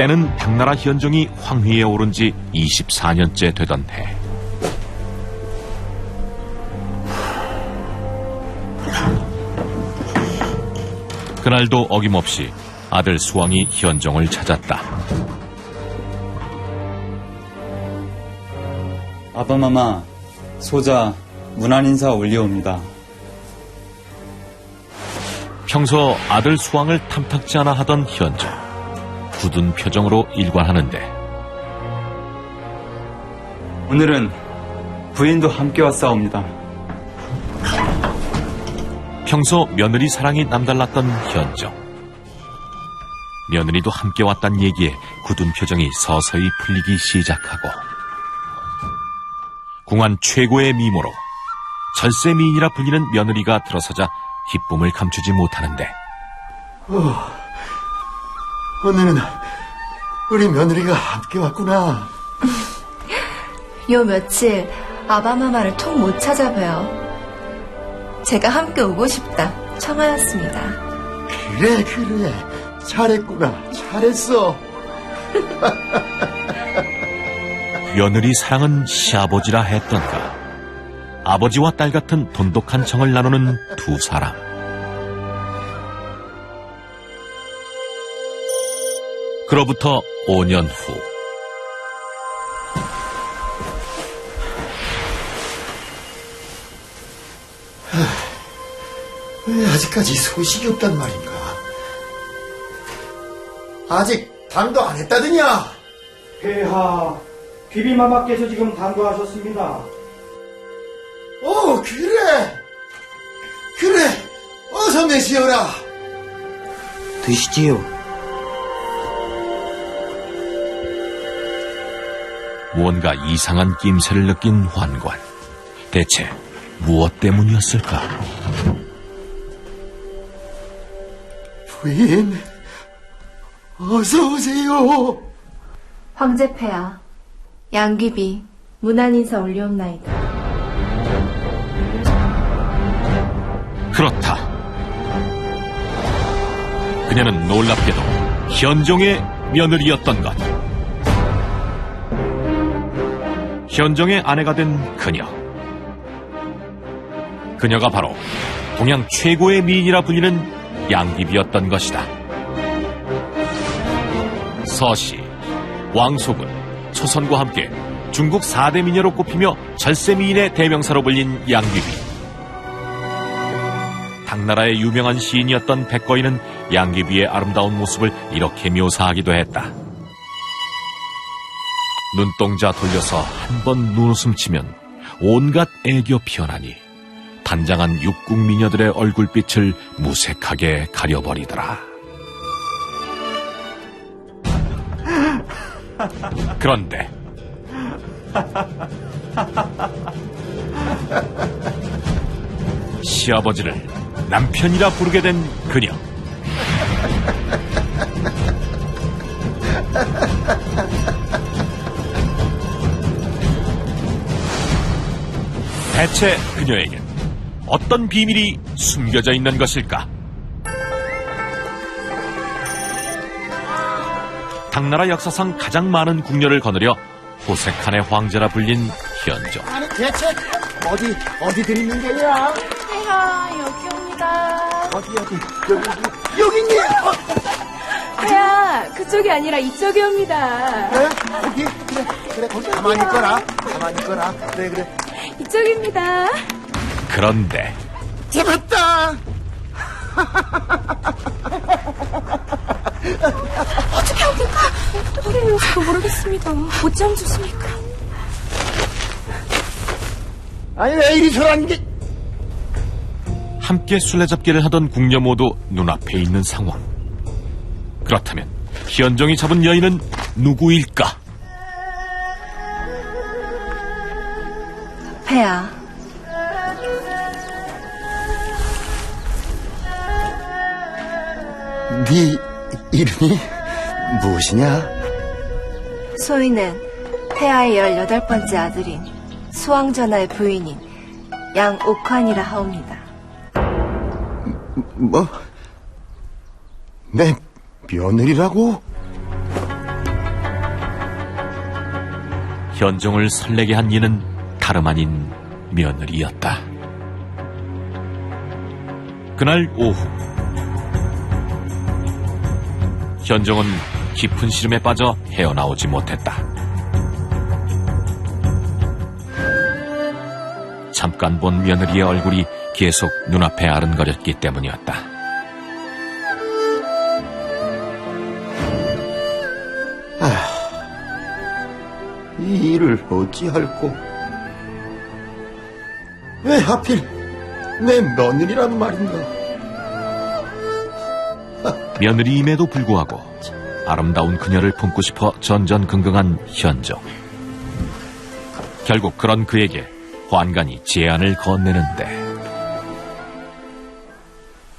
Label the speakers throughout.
Speaker 1: 때는 당나라 현종이 황위에 오른 지 24년째 되던 해. 그날도 어김없이 아들 수왕이 현종을 찾았다.
Speaker 2: 아빠마마, 소자 문안인사 올리옵니다.
Speaker 1: 평소 아들 수왕을 탐탁지 않아 하던 현종. 굳은 표정으로 일관하는데
Speaker 2: 오늘은 부인도 함께 왔사옵니다.
Speaker 1: 평소 며느리 사랑이 남달랐던 현종. 며느리도 함께 왔단 얘기에 굳은 표정이 서서히 풀리기 시작하고 궁한 최고의 미모로 절세미인이라 불리는 며느리가 들어서자 기쁨을 감추지 못하는데
Speaker 3: 오늘은 우리 며느리가 함께 왔구나.
Speaker 4: 요 며칠 아바마마를 통 못 찾아봬요. 제가 함께 오고 싶다 청하였습니다.
Speaker 3: 그래 잘했구나. 잘했어.
Speaker 1: 며느리 사랑은 시아버지라 했던가. 아버지와 딸 같은 돈독한 정을 나누는 두 사람. 그로부터 5년 후
Speaker 3: 왜 아직까지 소식이 없단 말인가? 아직 당도 안 했다더냐?
Speaker 5: 폐하, 비비마마께서 지금 당도하셨습니다.
Speaker 3: 그래 어서 내시어라.
Speaker 5: 드시지요.
Speaker 1: 무언가 이상한 낌새를 느낀 환관. 대체 무엇 때문이었을까?
Speaker 3: 부인, 어서 오세요.
Speaker 4: 황제폐하, 양귀비, 문안인사 올리옵나이다.
Speaker 1: 그렇다. 그녀는 놀랍게도 현종의 며느리였던 것. 현종의 아내가 된 그녀. 그녀가 바로 동양 최고의 미인이라 불리는 양귀비였던 것이다. 서씨, 왕소군, 초선과 함께 중국 4대 미녀로 꼽히며 절세미인의 대명사로 불린 양귀비. 당나라의 유명한 시인이었던 백거인은 양귀비의 아름다운 모습을 이렇게 묘사하기도 했다. 눈동자 돌려서 한 번 눈웃음 치면 온갖 애교 피어나니 단장한 육국 미녀들의 얼굴빛을 무색하게 가려버리더라. 그런데 시아버지를 남편이라 부르게 된 그녀. 대체 그녀에겐 어떤 비밀이 숨겨져 있는 것일까? 당나라 역사상 가장 많은 궁녀를 거느려 호색한의 황제라 불린 현종.
Speaker 3: 아니 대체 어디 들있는 게야?
Speaker 4: 폐하, 여기옵니다.
Speaker 3: 어디 여기 있니?
Speaker 4: 폐하, 그쪽이 아니라 이쪽이옵니다.
Speaker 3: 그래 거기 그래 거기 가만히 있거라. 그래
Speaker 4: 이쪽입니다.
Speaker 1: 그런데
Speaker 3: 잡았다.
Speaker 4: 어떻게 합니까? 도리면서도 모르겠습니다. 어찌하면 좋습니까?
Speaker 3: 아니 왜 이리 저러는 게?
Speaker 1: 함께 술래잡기를 하던 궁녀 모두 눈앞에 있는 상황. 그렇다면 현종이 잡은 여인은 누구일까?
Speaker 4: 폐하,
Speaker 3: 네 이름이 무엇이냐?
Speaker 4: 소인은 폐하의 18번째 아들인 수왕전하의 부인인 양옥환이라 하옵니다.
Speaker 3: 뭐? 내 며느리라고?
Speaker 1: 현종을 설레게 한 이는 다름 아닌 며느리였다. 그날 오후 현종은 깊은 시름에 빠져 헤어나오지 못했다. 잠깐 본 며느리의 얼굴이 계속 눈앞에 아른거렸기 때문이었다.
Speaker 3: 이 일을 어찌할꼬? 왜 하필 내 며느리란 말인가?
Speaker 1: 며느리임에도 불구하고 아름다운 그녀를 품고 싶어 전전긍긍한 현종. 결국 그런 그에게 환관이 제안을 건네는데,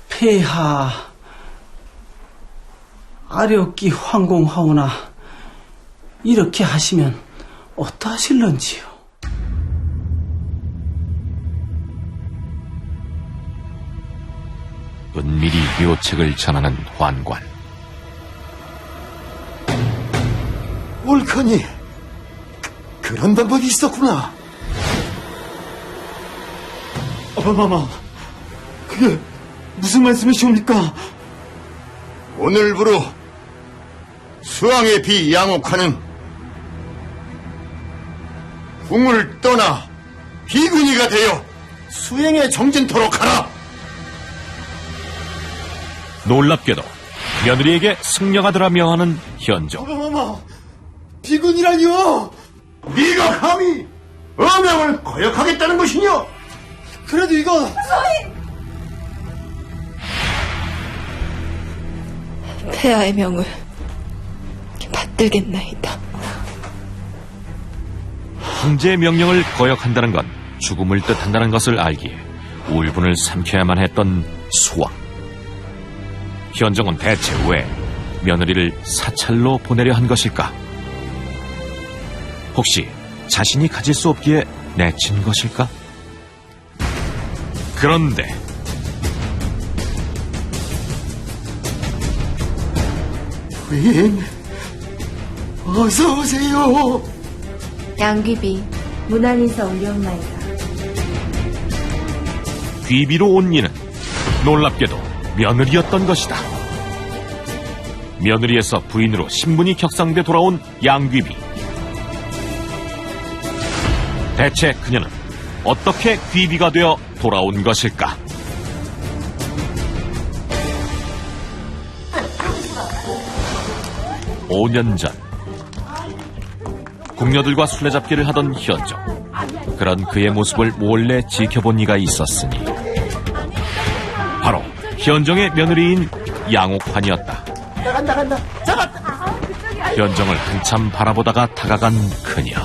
Speaker 6: 폐하 아렵기 황공하오나 이렇게 하시면 어떠하실런지요?
Speaker 1: 은밀히 묘책을 전하는 환관.
Speaker 3: 옳거니 그런 방법이 있었구나.
Speaker 2: 아바마마, 그게 무슨 말씀이시옵니까?
Speaker 3: 오늘부로 수왕의 비 양옥하는 궁을 떠나 비군이가 되어 수행에 정진토록 하라.
Speaker 1: 놀랍게도 며느리에게 승려가 명하는 현종.
Speaker 3: 아바마마, 비군이라니요? 네가 감히 어명을 거역하겠다는 것이냐?
Speaker 5: 그래도 이거
Speaker 4: 폐하의 명을 받들겠나이다.
Speaker 1: 황제의 명령을 거역한다는 건 죽음을 뜻한다는 것을 알기에 울분을 삼켜야만 했던 수왕. 현종은 대체 왜 며느리를 사찰로 보내려 한 것일까? 혹시 자신이 가질 수 없기에 내친 것일까? 그런데
Speaker 3: 부인, 어서 오세요.
Speaker 4: 양귀비 문안인사 올려옵나이다.
Speaker 1: 귀비로 온 이는 놀랍게도 며느리였던 것이다. 며느리에서 부인으로 신분이 격상돼 돌아온 양귀비. 대체 그녀는 어떻게 귀비가 되어 돌아온 것일까? 오 년 전 궁녀들과 술래잡기를 하던 현종. 그런 그의 모습을 몰래 지켜본 이가 있었으니 바로 현종의 며느리인 양옥환이었다.
Speaker 3: 나간다. 잡았다.
Speaker 1: 현종을 한참 바라보다가 다가간 그녀.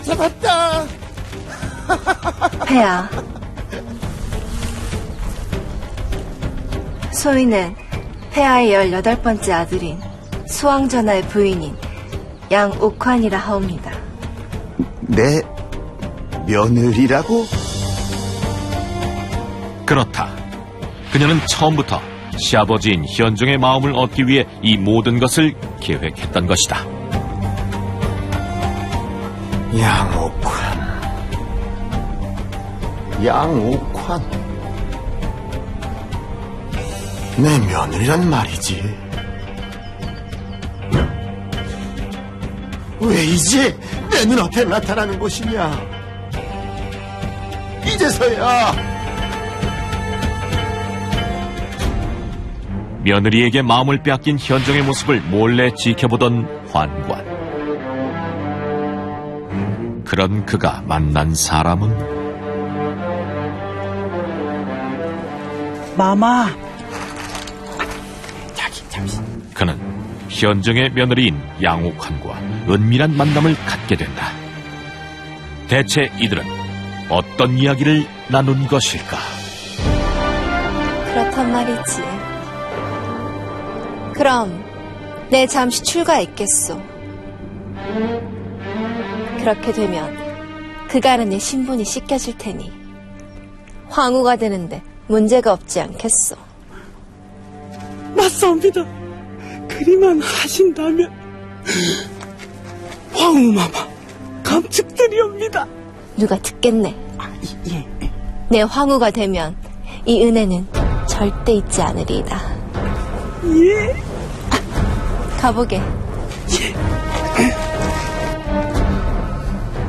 Speaker 3: 잡았다.
Speaker 4: 폐하, 소희는 폐하의 18번째 아들인 수왕전하의 부인인 양옥환이라 하옵니다.
Speaker 3: 내 며느리라고?
Speaker 1: 그렇다. 그녀는 처음부터 시아버지인 현종의 마음을 얻기 위해 이 모든 것을 계획했던 것이다.
Speaker 3: 양옥환. 내 며느리란 말이지. 왜 이제 내 눈앞에 나타나는 것이냐? 이제서야.
Speaker 1: 며느리에게 마음을 빼앗긴 현종의 모습을 몰래 지켜보던 환관. 그런 그가 만난 사람은
Speaker 6: 마마,
Speaker 1: 그는 현종의 며느리인 양옥환과 은밀한 만남을 갖게 된다. 대체 이들은 어떤 이야기를 나눈 것일까?
Speaker 4: 그렇단 말이지. 그럼 내 잠시 출가했겠소. 그렇게 되면 그간의 내 신분이 씻겨질 테니 황후가 되는데 문제가 없지 않겠소.
Speaker 6: 맞사옵니다. 그리만 하신다면 황후마마 감축드리옵니다.
Speaker 4: 누가 듣겠네.
Speaker 6: 예.
Speaker 4: 내 황후가 되면 이 은혜는 절대 잊지 않으리이다.
Speaker 6: 예.
Speaker 4: 가보게.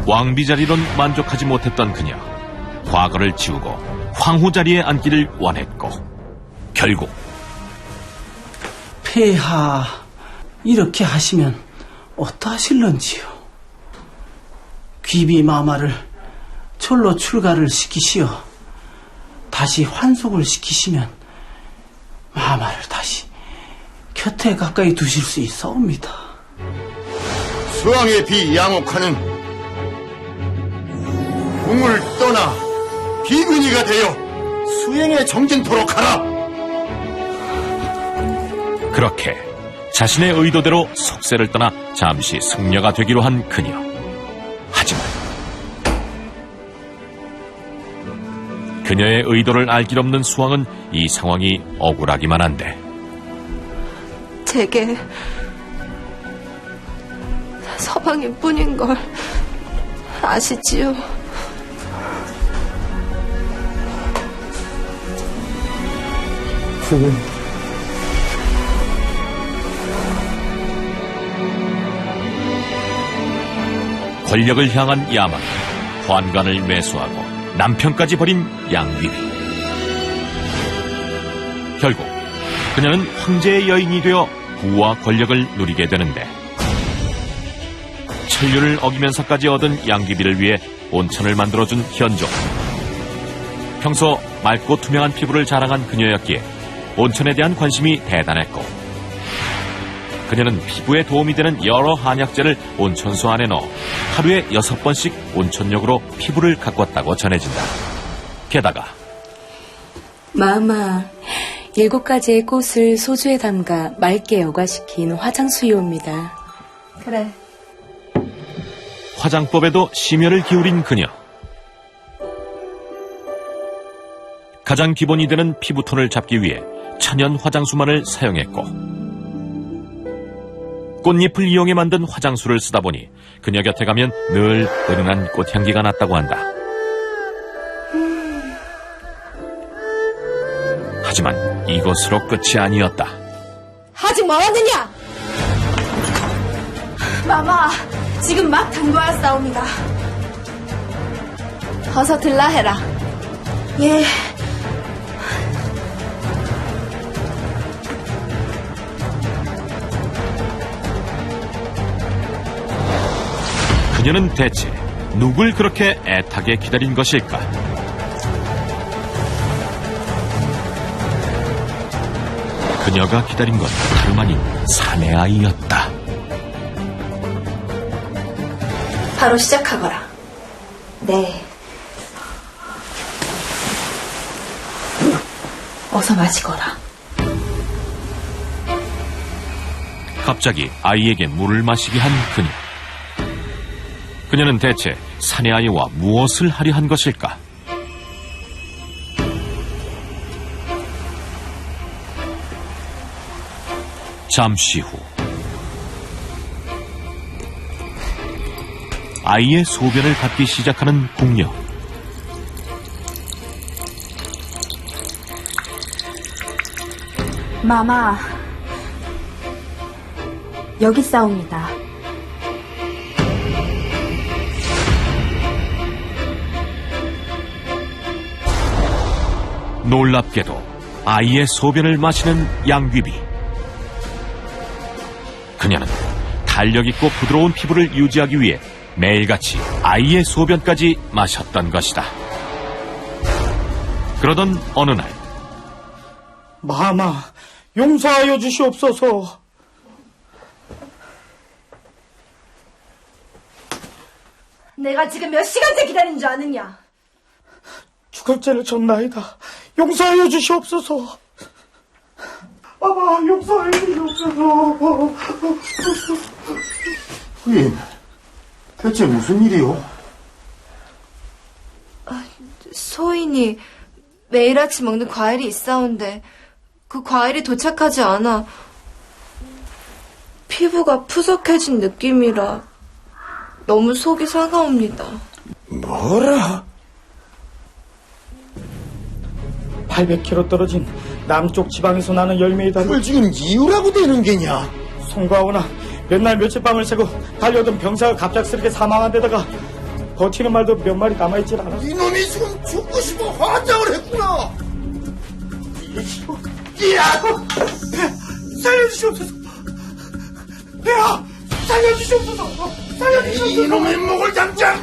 Speaker 1: 왕비 자리론 만족하지 못했던 그녀. 과거를 지우고 황후 자리에 앉기를 원했고 결국
Speaker 6: 폐하, 이렇게 하시면 어떠하실런지요? 귀비마마를 철로 출가를 시키시어 다시 환속을 시키시면 마마를 다시 곁에 가까이 두실 수 있사옵니다.
Speaker 3: 수왕의 비 양옥하는 궁을 떠나 비근이가 되어 수행에 정진토록 하라.
Speaker 1: 그렇게 자신의 의도대로 속세를 떠나 잠시 승려가 되기로 한 그녀. 하지만 그녀의 의도를 알 길 없는 수왕은 이 상황이 억울하기만 한데
Speaker 4: 제게 서방일 뿐인 걸 아시지요?
Speaker 1: 권력을 향한 야망, 환관을 매수하고 남편까지 버린 양귀비. 결국 그녀는 황제의 여인이 되어 부와 권력을 누리게 되는데 천륜을 어기면서까지 얻은 양귀비를 위해 온천을 만들어준 현종. 평소 맑고 투명한 피부를 자랑한 그녀였기에 온천에 대한 관심이 대단했고 그녀는 피부에 도움이 되는 여러 한약재를 온천수 안에 넣어 하루에 6번씩 온천욕으로 피부를 가꿨다고 전해진다. 게다가
Speaker 7: 마마, 7가지의 꽃을 소주에 담가 맑게 여과시킨 화장수유입니다.
Speaker 4: 그래.
Speaker 1: 화장법에도 심혈을 기울인 그녀. 가장 기본이 되는 피부톤을 잡기 위해 천연 화장수만을 사용했고 꽃잎을 이용해 만든 화장수를 쓰다 보니 그녀 곁에 가면 늘 은은한 꽃향기가 났다고 한다. 하지만 이것으로 끝이 아니었다.
Speaker 4: 아직 멀었느냐? 마마, 지금 막 당도하였사옵니다. 어서 들라 해라. 예.
Speaker 1: 그녀는 대체 누굴 그렇게 애타게 기다린 것일까? 그녀가 기다린 건 다름 아닌 사내 아이였다.
Speaker 4: 바로 시작하거라. 네. 어서 마시거라.
Speaker 1: 갑자기 아이에게 물을 마시게 한 그녀. 그녀는 대체 사내 아이와 무엇을 하려 한 것일까? 잠시 후 아이의 소변을 받기 시작하는 궁녀.
Speaker 8: 마마, 여기 싸웁니다.
Speaker 1: 놀랍게도 아이의 소변을 마시는 양귀비. 그녀는 탄력있고 부드러운 피부를 유지하기 위해 매일같이 아이의 소변까지 마셨던 것이다. 그러던 어느 날
Speaker 5: 마마, 용서하여 주시옵소서.
Speaker 4: 내가 지금 몇 시간째 기다린 줄 아느냐?
Speaker 5: 죽을 죄를 졌나이다. 용서하여 주시옵소서. 마마, 용서하여 주시옵소서.
Speaker 3: 부인, 대체 무슨 일이요?
Speaker 4: 소인이 매일 아침 먹는 과일이 있사온데 그 과일이 도착하지 않아. 피부가 푸석해진 느낌이라. 너무 속이 상하옵니다.
Speaker 3: 뭐라?
Speaker 5: 800km 떨어진 남쪽 지방에서 나는 열매의 달이
Speaker 3: 그걸 지금 이유라고 되는 게냐?
Speaker 5: 송구하거나 몇 날 며칠 밤을 새고 달려오던 병사가 갑작스럽게 사망한 데다가 버티는 말도 몇 마리 남아있질 않아.
Speaker 3: 이놈이 지금 죽고 싶어 환장을 했구나. 야!
Speaker 5: 살려주시옵소서. 배야, 살려주시옵소서. 살려주시옵소서.
Speaker 3: 이놈의 목을 당장!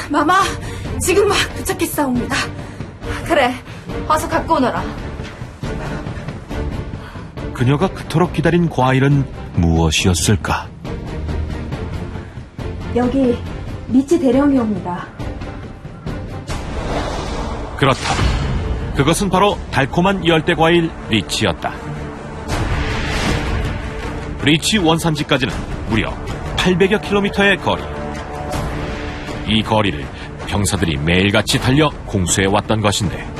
Speaker 8: 마마, 지금 막 도착했사옵니다.
Speaker 4: 그래, 어서 갖고 오너라.
Speaker 1: 그녀가 그토록 기다린 과일은 무엇이었을까?
Speaker 8: 여기 리치 대령이옵니다.
Speaker 1: 그렇다. 그것은 바로 달콤한 열대과일 리치였다. 리치 원산지까지는 무려 800여 킬로미터의 거리. 이 거리를 병사들이 매일같이 달려 공수해왔던 것인데,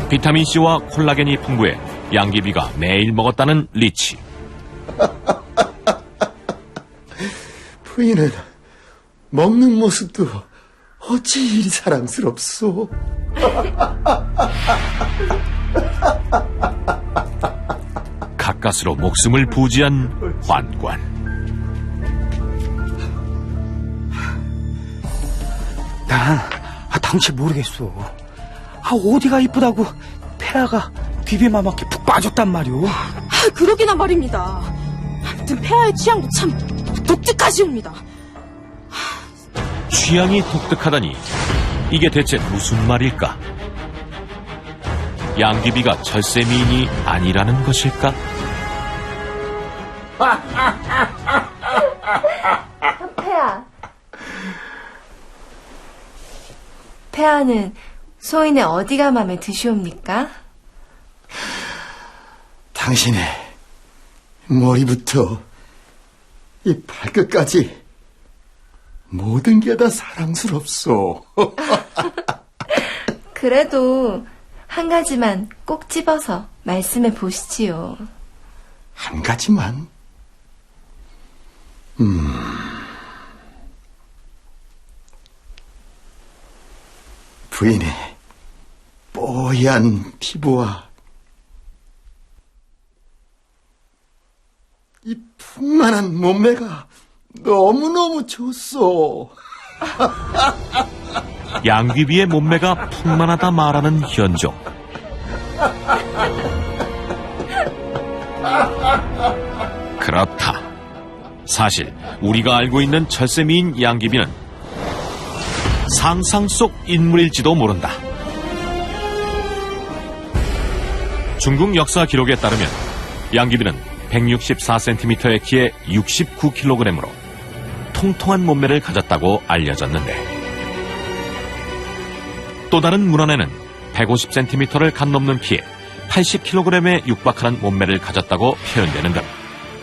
Speaker 1: 비타민C와 콜라겐이 풍부해 양귀비가 매일 먹었다는 리치.
Speaker 3: 부인은 먹는 모습도 어찌 이리 사랑스럽소.
Speaker 1: 가까스로 목숨을 부지한 환관.
Speaker 6: 난 당시 모르겠어. 어디가 이쁘다고 폐하가 귀비마마께 푹 빠졌단 말이오.
Speaker 8: 그러기나 말입니다. 아무튼 폐하의 취향도 참 독특하시옵니다.
Speaker 1: 취향이 독특하다니, 이게 대체 무슨 말일까? 양귀비가 절세미인이 아니라는 것일까?
Speaker 4: 폐하는 소인의 어디가 마음에 드시옵니까?
Speaker 3: 당신의 머리부터 이 발끝까지 모든 게 다 사랑스럽소.
Speaker 4: 그래도 한 가지만 꼭 집어서 말씀해 보시지요.
Speaker 3: 한 가지만. 부인의 뽀얀 피부와 이 풍만한 몸매가 너무너무 좋소.
Speaker 1: 양귀비의 몸매가 풍만하다 말하는 현종. 그렇다. 사실 우리가 알고 있는 절세미인 양귀비는 상상 속 인물일지도 모른다. 중국 역사 기록에 따르면 양귀비는 164cm의 키에 69kg으로 통통한 몸매를 가졌다고 알려졌는데, 또 다른 문헌에는 150cm를 간 넘는 키에 80kg에 육박하는 몸매를 가졌다고 표현되는 등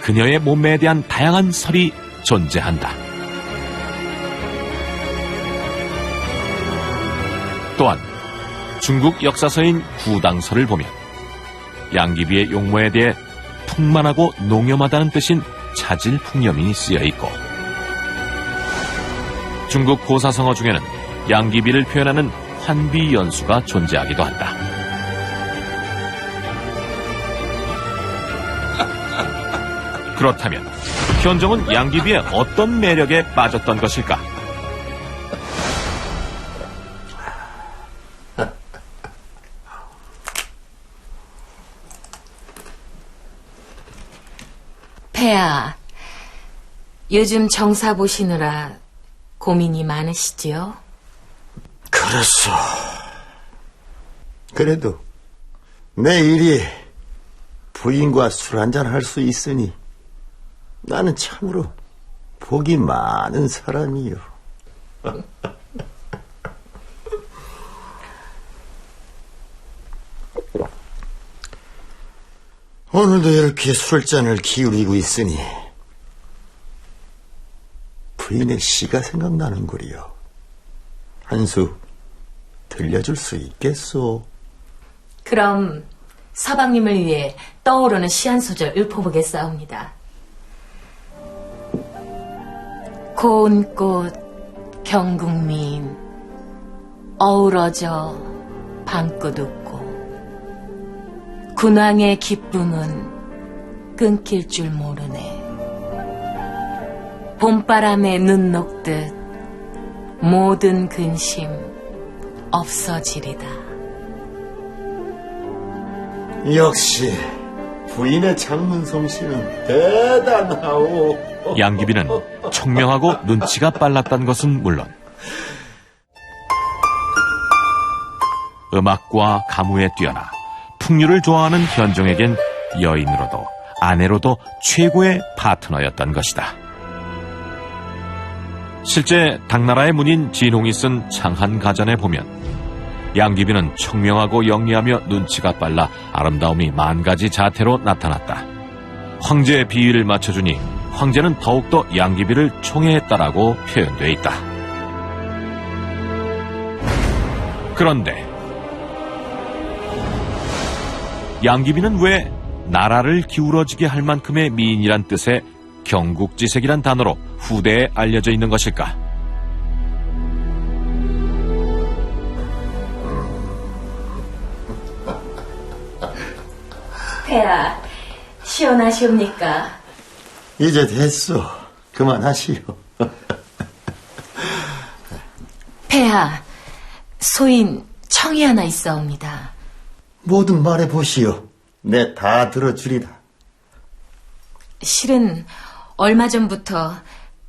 Speaker 1: 그녀의 몸매에 대한 다양한 설이 존재한다. 또한 중국 역사서인 구당서를 보면 양귀비의 용모에 대해 풍만하고 농염하다는 뜻인 차질풍염이 쓰여있고, 중국 고사성어 중에는 양귀비를 표현하는 환비연수가 존재하기도 한다. 그렇다면 현종은 양귀비의 어떤 매력에 빠졌던 것일까?
Speaker 7: 폐하, 요즘 정사 보시느라 고민이 많으시지요?
Speaker 3: 그렇소. 그래도 내일이 부인과 술 한잔 할 수 있으니 나는 참으로 복이 많은 사람이요. 오늘도 이렇게 술잔을 기울이고 있으니 부인의 시가 생각나는구려. 한 수 들려줄 수 있겠소?
Speaker 7: 그럼 서방님을 위해 떠오르는 시 한 소절 읊어보겠사옵니다. 고운 꽃 경국민 어우러져 방긋 웃고 군왕의 기쁨은 끊길 줄 모르네. 봄바람에 눈 녹듯 모든 근심 없어지리다.
Speaker 3: 역시 부인의 창문 솜씨는 대단하오.
Speaker 1: 양귀비는 총명하고 눈치가 빨랐던 것은 물론 음악과 가무에 뛰어나 풍류를 좋아하는 현종에겐 여인으로도 아내로도 최고의 파트너였던 것이다. 실제 당나라의 문인 진홍이 쓴 창한가전에 보면 양귀비는 청명하고 영리하며 눈치가 빨라 아름다움이 만가지 자태로 나타났다. 황제의 비위를 맞춰주니 황제는 더욱더 양귀비를 총애했다라고 표현되어 있다. 그런데 양귀비는 왜 나라를 기울어지게 할 만큼의 미인이란 뜻의 경국지색이란 단어로 후대에 알려져 있는 것일까?
Speaker 7: 폐하, 시원하시옵니까?
Speaker 3: 이제 됐어. 그만하시오.
Speaker 7: 폐하, 소인 청이 하나 있사옵니다.
Speaker 3: 뭐든 말해보시오. 내 다 들어주리라.
Speaker 7: 실은 얼마 전부터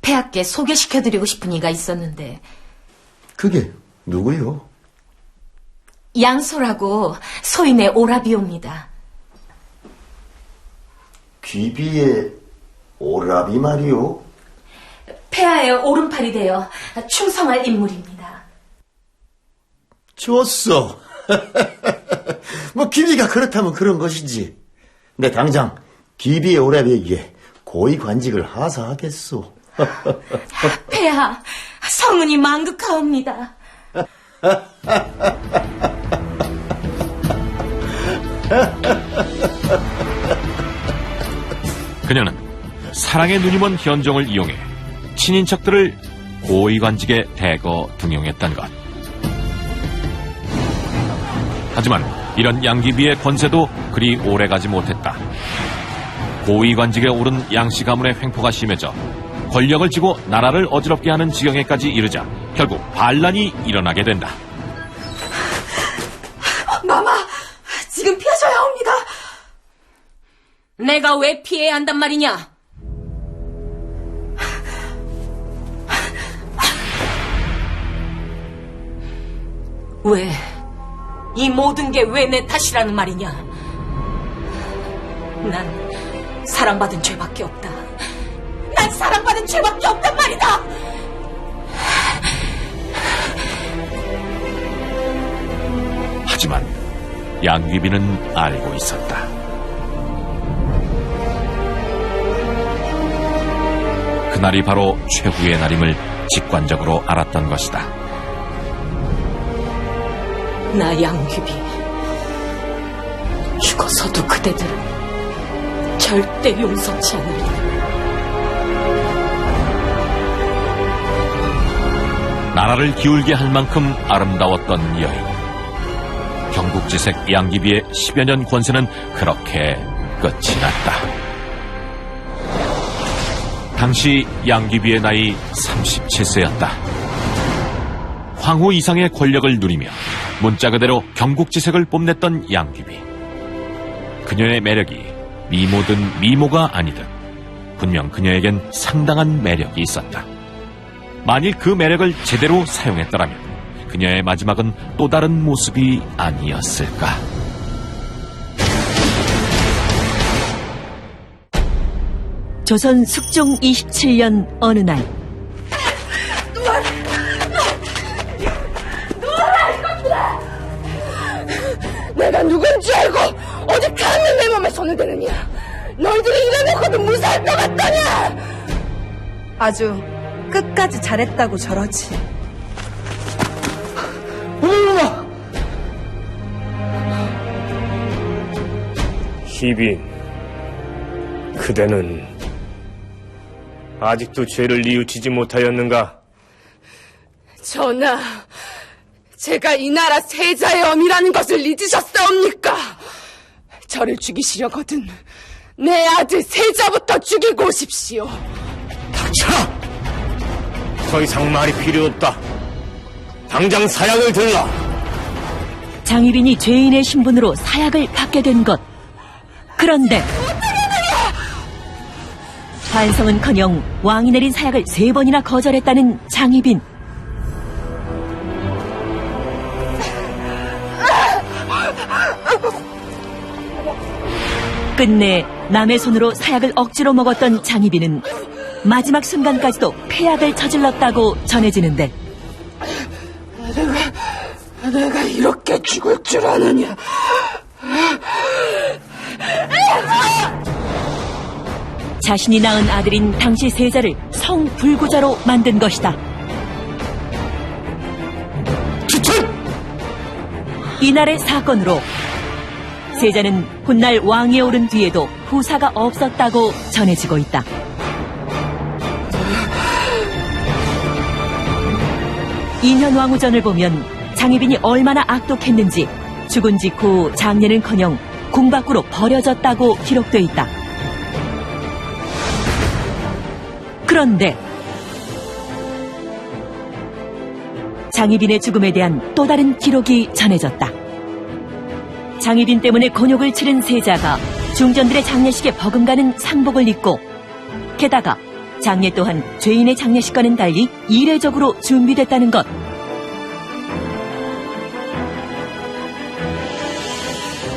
Speaker 7: 폐하께 소개시켜드리고 싶은 이가 있었는데
Speaker 3: 그게 누구요?
Speaker 7: 양소라고 소인의 오라비옵니다.
Speaker 3: 귀비의 오라비 말이오?
Speaker 7: 폐하의 오른팔이 되어 충성할 인물입니다.
Speaker 3: 좋소. 뭐 귀비가 그렇다면 그런 것이지. 내 당장 귀비의 오라비에게 고위 관직을 하사하겠소.
Speaker 7: 폐하, 성은이 망극하옵니다.
Speaker 1: 그녀는 사랑의 눈이 먼 현종을 이용해 친인척들을 고위관직에 대거 등용했던 것. 하지만 이런 양귀비의 권세도 그리 오래가지 못했다. 고위관직에 오른 양씨 가문의 횡포가 심해져 권력을 쥐고 나라를 어지럽게 하는 지경에까지 이르자 결국 반란이 일어나게 된다.
Speaker 8: 마마, 지금 피하셔야 합니다.
Speaker 7: 내가 왜 피해야 한단 말이냐? 왜? 이 모든 게 왜 내 탓이라는 말이냐? 난 사랑받은 죄밖에 없다. 난 사랑받은 죄밖에 없단 말이다!
Speaker 1: 하지만 양귀비는 알고 있었다. 그날이 바로 최후의 날임을 직관적으로 알았던 것이다.
Speaker 7: 나 양귀비 죽어서도 그대들은 절대 용서치 않으리라.
Speaker 1: 나라를 기울게 할 만큼 아름다웠던 여인. 경국지색 양귀비의 10여 년 권세는 그렇게 끝이 났다. 당시 양귀비의 나이 37세였다. 황후 이상의 권력을 누리며 문자 그대로 경국지색을 뽐냈던 양귀비. 그녀의 매력이 미모든 미모가 아니든 분명 그녀에겐 상당한 매력이 있었다. 만일 그 매력을 제대로 사용했더라면 그녀의 마지막은 또 다른 모습이 아니었을까.
Speaker 9: 조선 숙종 27년 어느 날
Speaker 8: 내가 누군지 알고 어디 감히 내 몸에 손을 대느냐? 너희들이 이래놓고도 무사할 것 같더냐?
Speaker 9: 아주 끝까지 잘했다고 저러지.
Speaker 3: 어머나!
Speaker 10: 시빈, 그대는 아직도 죄를 뉘우치지 못하였는가?
Speaker 8: 전하, 제가 이 나라 세자의 엄이라는 것을 잊으셨사옵니까? 저를 죽이시려거든 내 아들 세자부터 죽이고 오십시오.
Speaker 10: 닥쳐! 더 이상 말이 필요 없다. 당장 사약을 들라.
Speaker 9: 장희빈이 죄인의 신분으로 사약을 받게 된 것. 그런데 반성은커녕 왕이 내린 사약을 3번이나 거절했다는 장희빈. 끝내 남의 손으로 사약을 억지로 먹었던 장희빈은 마지막 순간까지도 폐약을 저질렀다고 전해지는데,
Speaker 8: 내가 이렇게 죽을 줄 아느냐?
Speaker 9: 자신이 낳은 아들인 당시 세자를 성불구자로 만든 것이다. 이날의 사건으로 세자는 훗날 왕위에 오른 뒤에도 후사가 없었다고 전해지고 있다. 인현왕후전을 보면 장희빈이 얼마나 악독했는지 죽은 직후 장례는커녕 궁 밖으로 버려졌다고 기록돼 있다. 그런데 장희빈의 죽음에 대한 또 다른 기록이 전해졌다. 장희빈 때문에 곤욕을 치른 세자가 중전들의 장례식에 버금가는 상복을 입고, 게다가 장례 또한 죄인의 장례식과는 달리 이례적으로 준비됐다는 것.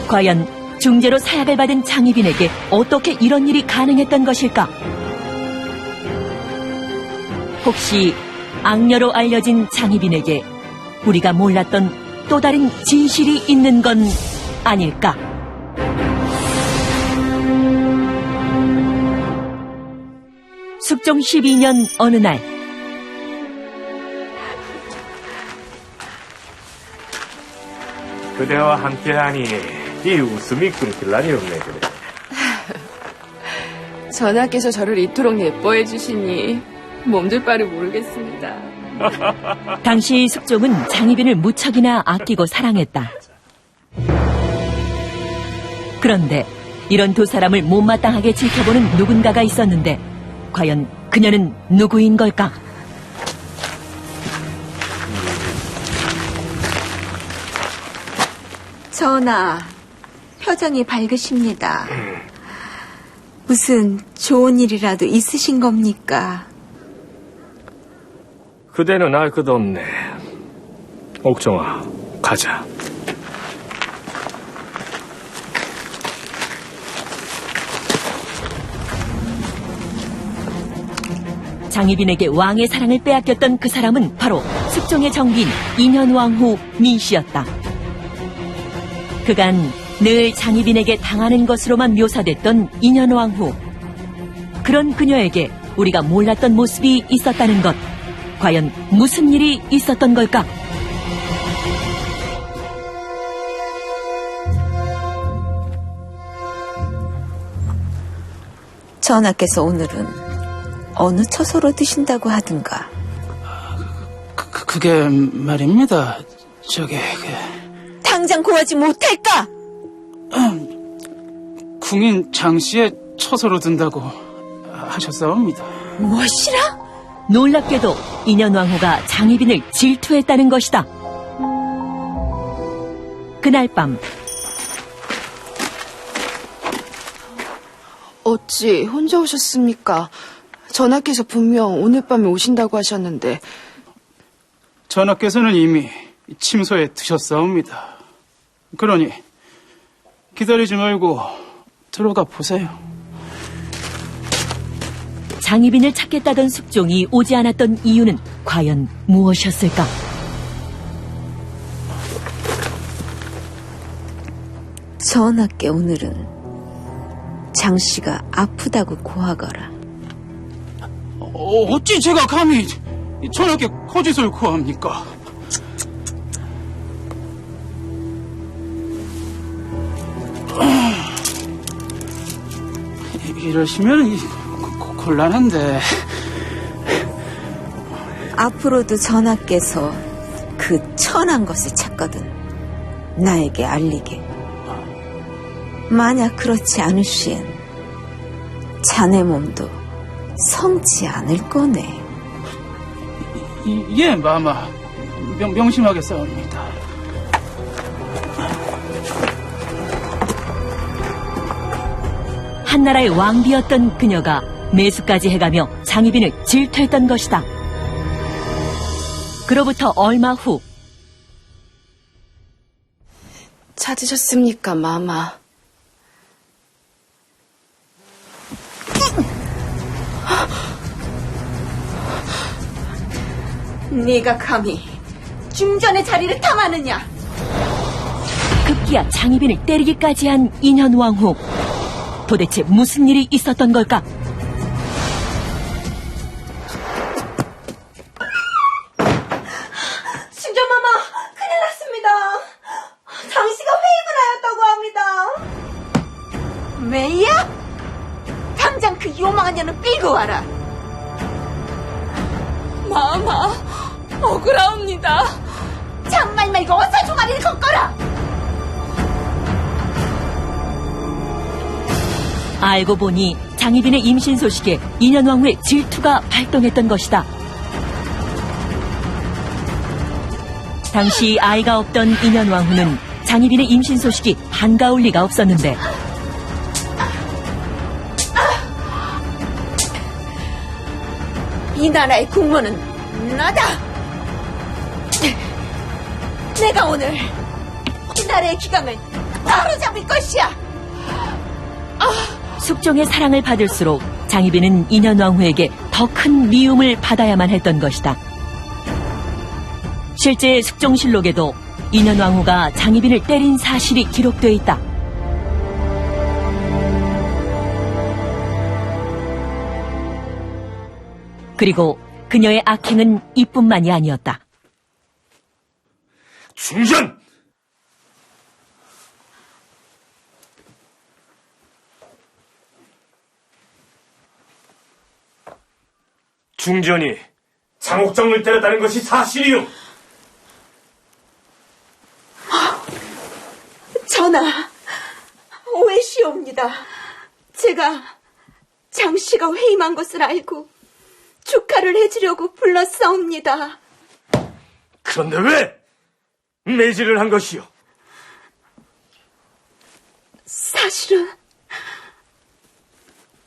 Speaker 9: 과연 중재로 사약을 받은 장희빈에게 어떻게 이런 일이 가능했던 것일까? 혹시 악녀로 알려진 장희빈에게 우리가 몰랐던 또 다른 진실이 있는 건 아닐까? 숙종 12년 어느 날,
Speaker 10: 그대와 함께하니 이 웃음이 끊길 날이 없네. 그래.
Speaker 8: 전하께서 저를 이토록 예뻐해 주시니 몸둘 바를 모르겠습니다.
Speaker 9: 당시 숙종은 장희빈을 무척이나 아끼고 사랑했다. 그런데 이런 두 사람을 못마땅하게 지켜보는 누군가가 있었는데, 과연 그녀는 누구인 걸까?
Speaker 4: 전하, 표정이 밝으십니다. 무슨 좋은 일이라도 있으신 겁니까?
Speaker 10: 그대는 알 것 없네. 옥정아, 가자.
Speaker 9: 장희빈에게 왕의 사랑을 빼앗겼던 그 사람은 바로 숙종의 정비인 인현왕후 민씨였다. 그간 늘 장희빈에게 당하는 것으로만 묘사됐던 인현왕후. 그런 그녀에게 우리가 몰랐던 모습이 있었다는 것. 과연 무슨 일이 있었던 걸까?
Speaker 4: 전하께서 오늘은 어느 처소로 드신다고 하든가?
Speaker 6: 그게 말입니다.
Speaker 4: 당장 구하지 못할까?
Speaker 6: 궁인 장씨의 처소로 든다고 하셨사옵니다.
Speaker 4: 무엇이라?
Speaker 9: 놀랍게도 인현왕후가 장희빈을 질투했다는 것이다. 그날 밤,
Speaker 8: 어찌 혼자 오셨습니까? 전하께서 분명 오늘 밤에 오신다고 하셨는데.
Speaker 6: 전하께서는 이미 침소에 드셨사옵니다. 그러니 기다리지 말고 들어가 보세요.
Speaker 9: 장희빈을 찾겠다던 숙종이 오지 않았던 이유는 과연 무엇이었을까?
Speaker 4: 전하께 오늘은 장씨가 아프다고 고하거라.
Speaker 6: 어찌 제가 감히 전하께 거짓을 고합니까? 이러시면 곤란한데.
Speaker 11: 앞으로도 전하께서 그 천한 것을 찾거든 나에게 알리게. 만약 그렇지 않을 시엔 자네 몸도 성치 않을 거네.
Speaker 6: 예, 마마. 명심하게 싸웁니다.
Speaker 9: 한나라의 왕비였던 그녀가 매수까지 해가며 장희빈을 질투했던 것이다. 그로부터 얼마 후
Speaker 8: 찾으셨습니까, 마마?
Speaker 11: 네가 감히 중전의 자리를 탐하느냐?
Speaker 9: 급기야 장희빈을 때리기까지 한 인현왕후. 도대체 무슨 일이 있었던 걸까?
Speaker 11: 중전마마, 큰일 났습니다. 장씨가 회임을 하였다고 합니다. 왜야? 당장 그 요망한 년을 끌고 와라.
Speaker 8: 마마, 억울하옵니다.
Speaker 11: 장말 말고 어서 종아리를 걷거라.
Speaker 9: 알고 보니 장희빈의 임신 소식에 인현왕후의 질투가 발동했던 것이다. 당시 아이가 없던 인현왕후는 장희빈의 임신 소식이 반가울 리가 없었는데
Speaker 11: 이 나라의 국모는 나다. 내가 오늘 이 나라의 기강을 바로잡을 것이야.
Speaker 9: 숙종의 사랑을 받을수록 장희빈은 인현왕후에게 더 큰 미움을 받아야만 했던 것이다. 실제 숙종실록에도 인현왕후가 장희빈을 때린 사실이 기록되어 있다. 그리고 그녀의 악행은 이뿐만이 아니었다.
Speaker 10: 중전! 중전이 장옥정을 때렸다는 것이 사실이요.
Speaker 11: 전하, 오해시옵니다. 제가 장씨가 회임한 것을 알고 축하를 해주려고 불렀사옵니다.
Speaker 10: 그런데 왜 매질을 한 것이요?
Speaker 11: 사실은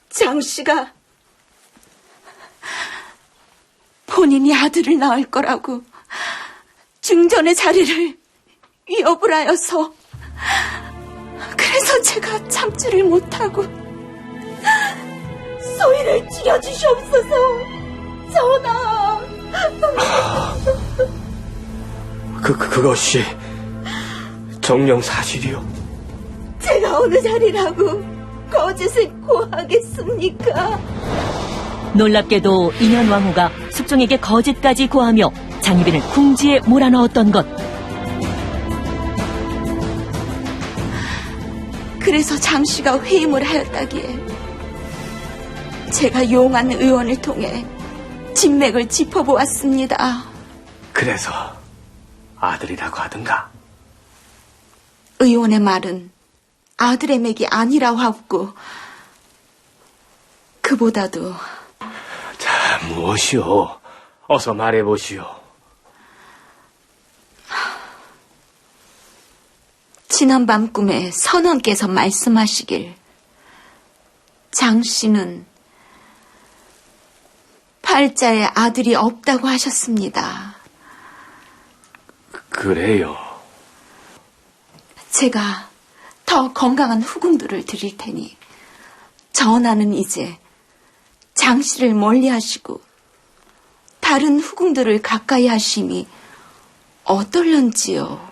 Speaker 11: 장씨가 본인이 아들을 낳을 거라고 중전의 자리를 위협을 하여서, 그래서 제가 참지를 못하고 소위를 줄여주시옵소서. 전하.
Speaker 10: 그것이 정녕 사실이요?
Speaker 11: 제가 어느 자리라고 거짓을 고하겠습니까?
Speaker 9: 놀랍게도 인현왕후가 숙종에게 거짓까지 고하며 장희빈을 궁지에 몰아넣었던 것.
Speaker 11: 그래서 장씨가 회임을 하였다기에 제가 용한 의원을 통해 진맥을 짚어보았습니다.
Speaker 10: 그래서 아들이라고 하던가?
Speaker 11: 의원의 말은 아들의 맥이 아니라고 하고, 그보다도
Speaker 10: 자, 무엇이오? 어서 말해보시오.
Speaker 11: 지난밤 꿈에 선원께서 말씀하시길 장씨는 팔자에 아들이 없다고 하셨습니다.
Speaker 10: 그래요.
Speaker 11: 제가 더 건강한 후궁들을 드릴 테니 전하는 이제 장씨를 멀리하시고 다른 후궁들을 가까이 하심이 어떨런지요?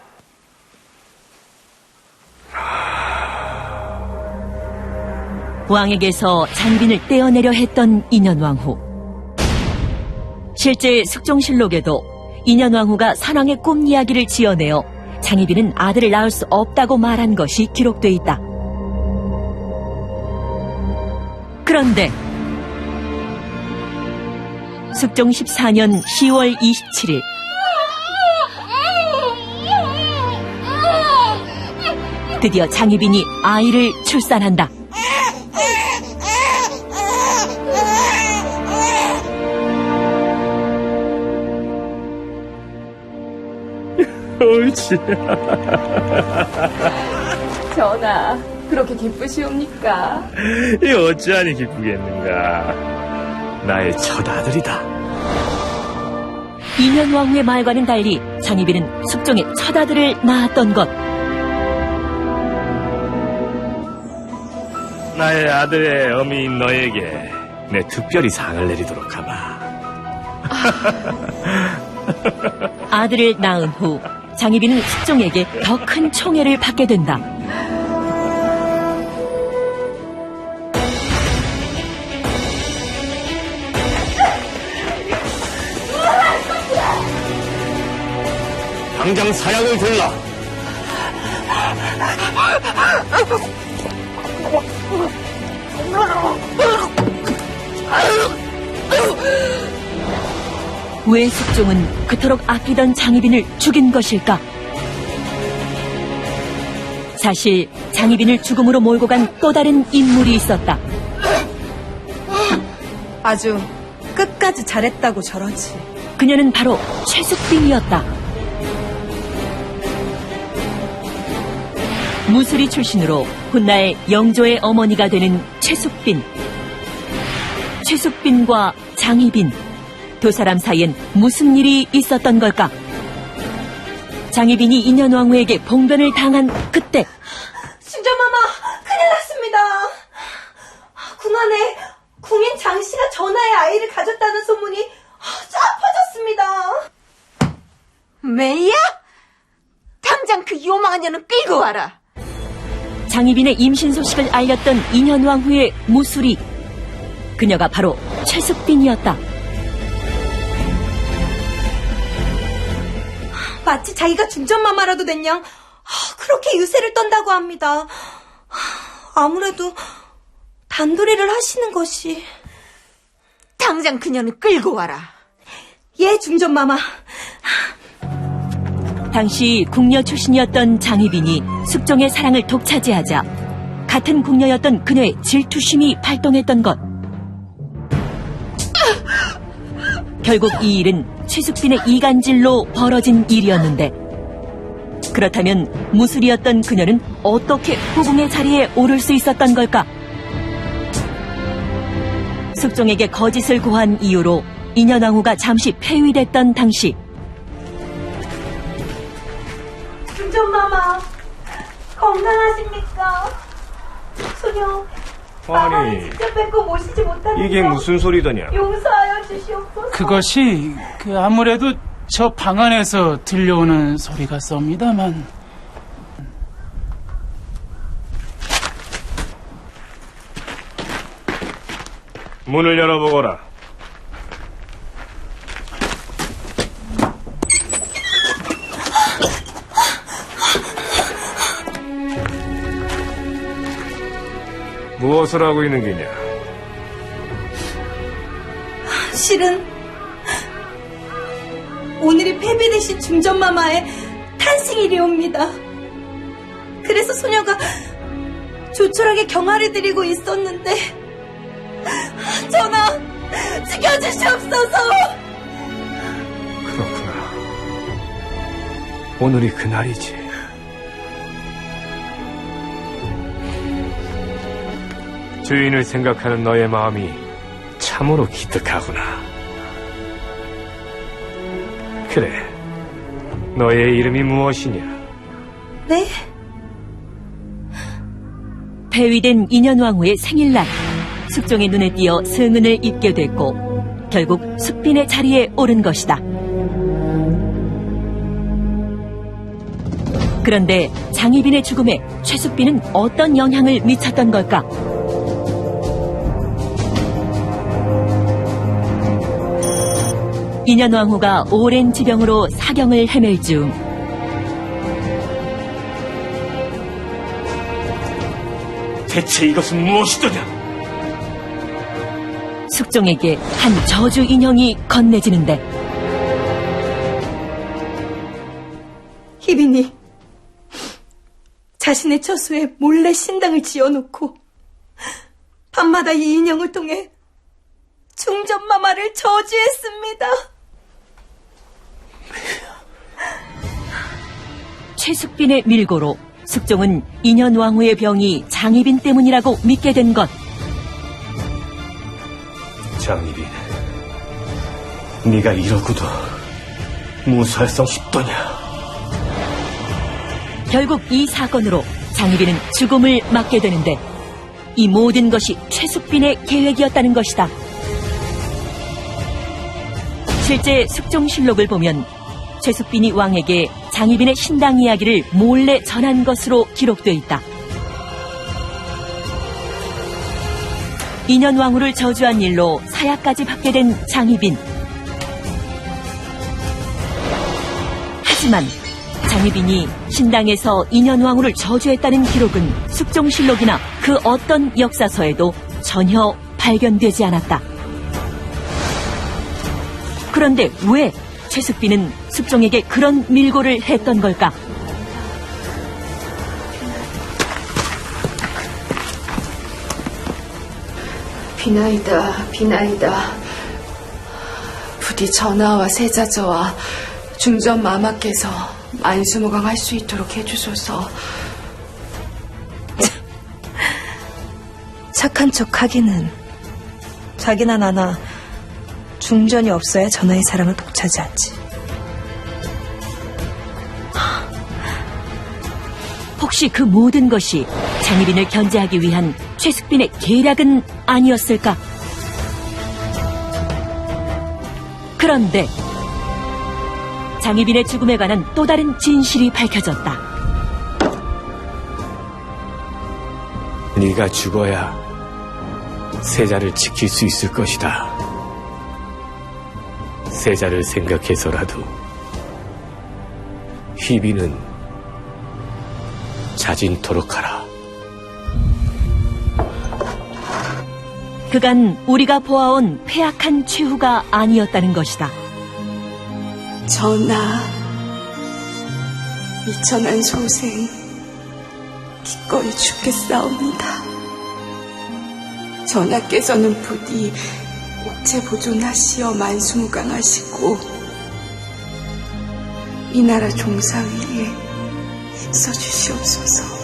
Speaker 9: 왕에게서 장희빈을 떼어내려 했던 인현왕후. 실제 숙종실록에도 인현왕후가 선왕의 꿈 이야기를 지어내어 장희빈은 아들을 낳을 수 없다고 말한 것이 기록돼 있다. 그런데 숙종 14년 10월 27일 드디어 장희빈이 아이를 출산한다.
Speaker 10: 옳지.
Speaker 8: 전하, 그렇게 기쁘시옵니까?
Speaker 10: 이 어찌하니 기쁘겠는가. 나의 첫 아들이다.
Speaker 9: 인현왕후의 말과는 달리 장희빈은 숙종의 첫 아들을 낳았던 것.
Speaker 10: 나의 아들의 어미인 너에게 내 특별히 상을 내리도록 하마.
Speaker 9: 아들을 낳은 후 장희빈은 숙종에게 더 큰 총애를 받게 된다.
Speaker 10: 당장 사약을 골라.
Speaker 9: 왜 숙종은 그토록 아끼던 장희빈을 죽인 것일까? 사실 장희빈을 죽음으로 몰고 간 또 다른 인물이 있었다.
Speaker 12: 아주 끝까지 잘했다고 저러지.
Speaker 9: 그녀는 바로 최숙빈이었다. 무술이 출신으로 훗날 영조의 어머니가 되는 최숙빈. 최숙빈과 장희빈, 두 사람 사이엔 무슨 일이 있었던 걸까? 장희빈이 인현왕후에게 봉변을 당한 그때
Speaker 4: 중전마마, 큰일 났습니다. 궁안에 궁인 장씨가 전하의 아이를 가졌다는 소문이 쫙 퍼졌습니다.
Speaker 8: 메이야? 당장 그 요망한 년은 끌고 와라.
Speaker 9: 장희빈의 임신 소식을 알렸던 인현왕후의 무술이, 그녀가 바로 최숙빈이었다.
Speaker 4: 마치 자기가 중전마마라도 된 양 그렇게 유세를 떤다고 합니다. 아무래도 단도리를 하시는 것이.
Speaker 8: 당장 그녀는 끌고 와라.
Speaker 4: 예, 중전마마.
Speaker 9: 당시 궁녀 출신이었던 장희빈이 숙종의 사랑을 독차지하자 같은 궁녀였던 그녀의 질투심이 발동했던 것. 결국 이 일은 최숙빈의 이간질로 벌어진 일이었는데, 그렇다면 무술이었던 그녀는 어떻게 후궁의 자리에 오를 수 있었던 걸까? 숙종에게 거짓을 고한 이유로 인현왕후가 잠시 폐위됐던 당시,
Speaker 4: 중전마마, 건강하십니까? 소녀, 마마를 직접 뵙고 모시지 못하는
Speaker 10: 이게 무슨 소리더냐?
Speaker 4: 용서하여 주시옵소서.
Speaker 6: 그것이 아무래도 저 방 안에서 들려오는 소리 같사옵니다만.
Speaker 10: 문을 열어보거라. 무엇을 하고 있는 게냐?
Speaker 4: 실은 오늘이 폐비되신 중전마마의 탄생일이옵니다. 그래서 소녀가 조촐하게 경화를 드리고 있었는데, 전하, 지켜주시옵소서.
Speaker 10: 그렇구나. 오늘이 그날이지. 주인을 생각하는 너의 마음이 참으로 기특하구나. 그래, 너의 이름이 무엇이냐?
Speaker 4: 네?
Speaker 9: 폐위된 인현왕후의 생일날, 숙종의 눈에 띄어 승은을 입게 됐고 결국 숙빈의 자리에 오른 것이다. 그런데 장희빈의 죽음에 최숙빈은 어떤 영향을 미쳤던 걸까? 인현왕후가 오랜 지병으로 사경을 헤맬 중
Speaker 10: 대체 이것은 무엇이더냐?
Speaker 9: 숙종에게 한 저주 인형이 건네지는데
Speaker 12: 희빈이 자신의 처소에 몰래 신당을 지어놓고 밤마다 이 인형을 통해 중전마마를 저주했습니다.
Speaker 9: 최숙빈의 밀고로 숙종은 인현왕후의 병이 장희빈 때문이라고 믿게 된 것.
Speaker 10: 장희빈, 네가 이러고도 무사할성 싶더냐?
Speaker 9: 결국 이 사건으로 장희빈은 죽음을 맞게 되는데 이 모든 것이 최숙빈의 계획이었다는 것이다. 실제 숙종실록을 보면 최숙빈이 왕에게 장희빈의 신당 이야기를 몰래 전한 것으로 기록되어 있다. 인현왕후를 저주한 일로 사약까지 받게 된 장희빈. 하지만 장희빈이 신당에서 인현왕후를 저주했다는 기록은 숙종실록이나 그 어떤 역사서에도 전혀 발견되지 않았다. 그런데 왜 최숙빈은 숙종에게 그런 밀고를 했던 걸까?
Speaker 11: 비나이다, 비나이다. 부디 전하와 세자저와 중전 마마께서 만수무강할 수 있도록 해주소서.
Speaker 12: 착한 척 하기는 자기나 나나 중전이 없어야 전하의 사랑을 독차지하지.
Speaker 9: 혹시 그 모든 것이 장희빈을 견제하기 위한 최숙빈의 계략은 아니었을까? 그런데 장희빈의 죽음에 관한 또 다른 진실이 밝혀졌다.
Speaker 10: 네가 죽어야 세자를 지킬 수 있을 것이다. 세자를 생각해서라도 희비는 자진토록 하라.
Speaker 9: 그간 우리가 보아온 폐악한 최후가 아니었다는 것이다.
Speaker 11: 전하, 미천한 소생 기꺼이 죽겠사옵니다. 전하께서는 부디 옥체 보존하시어 만수무강하시고 이 나라 종사 위에 힘써주시옵소서.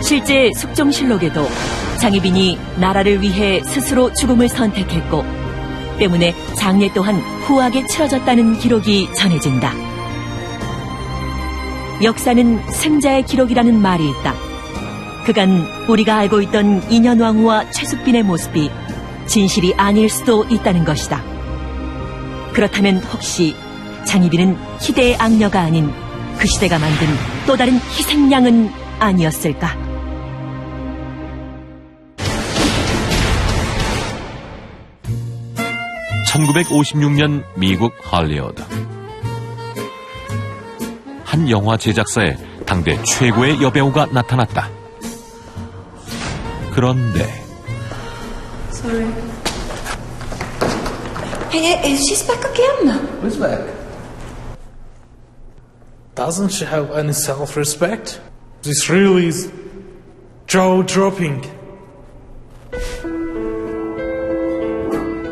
Speaker 9: 실제 숙종실록에도 장희빈이 나라를 위해 스스로 죽음을 선택했고 때문에 장례 또한 후하게 치러졌다는 기록이 전해진다. 역사는 승자의 기록이라는 말이 있다. 그간 우리가 알고 있던 인현왕후와 최숙빈의 모습이 진실이 아닐 수도 있다는 것이다. 그렇다면 혹시 장희빈은 희대의 악녀가 아닌 그 시대가 만든 또 다른 희생양은 아니었을까?
Speaker 1: (1956년) 미국 할리우드. 한 영화 제작사에 당대 최고의 여배우가 나타났다. 그런데
Speaker 12: Sorry. Hey, she's back again.
Speaker 13: Who's back? Doesn't she have any self-respect? This really is jaw-dropping.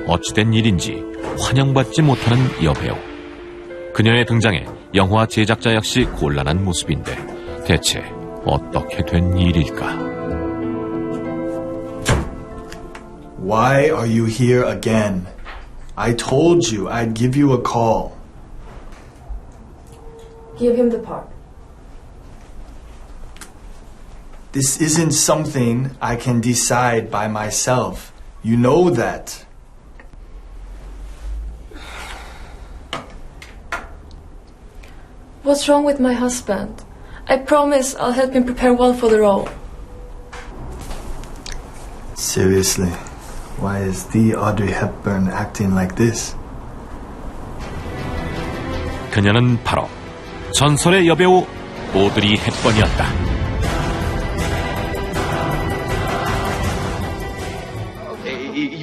Speaker 1: 어찌된 일인지 환영받지 못하는 여배우. 그녀의 등장에 영화 제작자 역시 곤란한 모습인데 대체 어떻게 된 일일까?
Speaker 14: Why are you here again? I told you I'd give you a call.
Speaker 15: Give him the part.
Speaker 14: This isn't something I can decide by myself. You know that.
Speaker 15: What's wrong with my husband? I promise I'll help him prepare well for the role.
Speaker 14: Seriously, why is the Audrey Hepburn acting like this?
Speaker 1: 그녀는 바로 전설의 여배우 오드리 헵번이었다.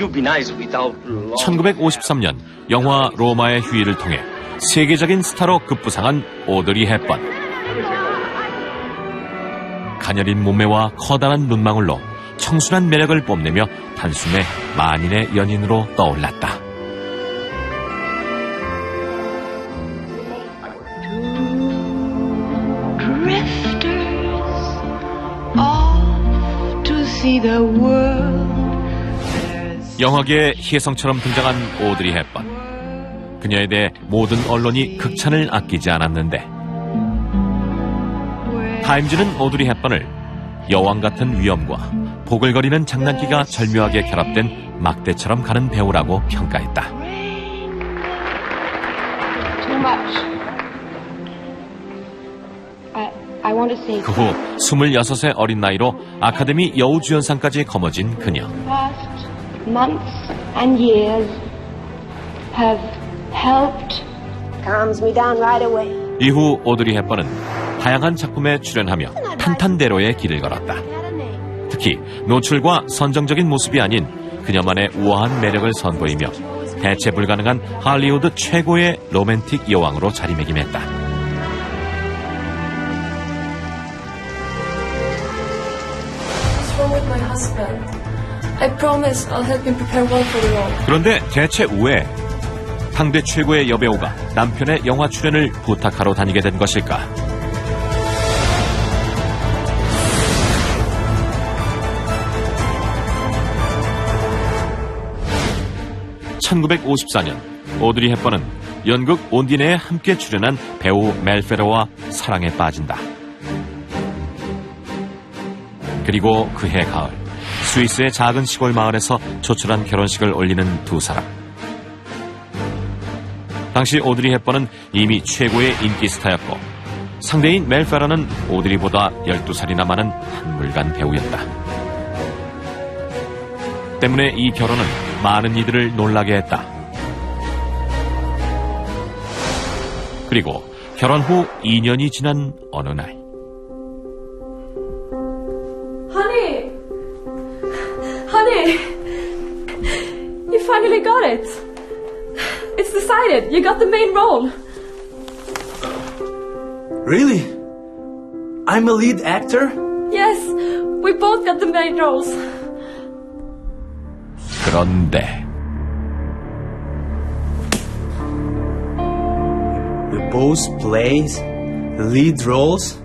Speaker 16: you be nice without law?
Speaker 1: 1953년 영화 로마의 휴일을 통해 세계적인 스타로 급부상한 오드리 헵번. 가녀린 몸매와 커다란 눈망울로 청순한 매력을 뽐내며 단숨에 만인의 연인으로 떠올랐다. 영화계의 희성처럼 등장한 오드리 헵번. 그녀에 대해 모든 언론이 극찬을 아끼지 않았는데 타임즈는 오드리 헵번을 여왕 같은 위엄과 보글거리는 장난기가 절묘하게 결합된 막대처럼 가는 배우라고 평가했다. 그 후 26의 어린 나이로 아카데미 여우주연상까지 거머쥔 그녀.
Speaker 17: Months and years have helped. Calms me down right away.
Speaker 1: 이후 오드리 헵번은 다양한 작품에 출연하며 탄탄대로의 길을 걸었다. 특히 노출과 선정적인 모습이 아닌 그녀만의 우아한 매력을 선보이며 대체 불가능한 할리우드 최고의 로맨틱 여왕으로 자리매김했다.
Speaker 15: What's wrong with my husband? I promise I'll help him prepare well for the role.
Speaker 1: 그런데 대체 왜 당대 최고의 여배우가 남편의 영화 출연을 부탁하러 다니게 된 것일까? (1954년) 오드리 헵번은 연극 온디네에 함께 출연한 배우 멜 페러와 사랑에 빠진다. 그리고 그해 가을 스위스의 작은 시골 마을에서 조촐한 결혼식을 올리는 두 사람. 당시 오드리 헵번은 이미 최고의 인기 스타였고 상대인 멜 페러는 오드리보다 12살이나 많은 한물간 배우였다. 때문에 이 결혼은 많은 이들을 놀라게 했다. 그리고 결혼 후 2년이 지난 어느 날,
Speaker 15: Honey, you finally got it. It's decided. You got the main role.
Speaker 14: Really? I'm a lead actor?
Speaker 15: Yes, we both got the main roles.
Speaker 1: 그런데
Speaker 14: We both plays lead roles?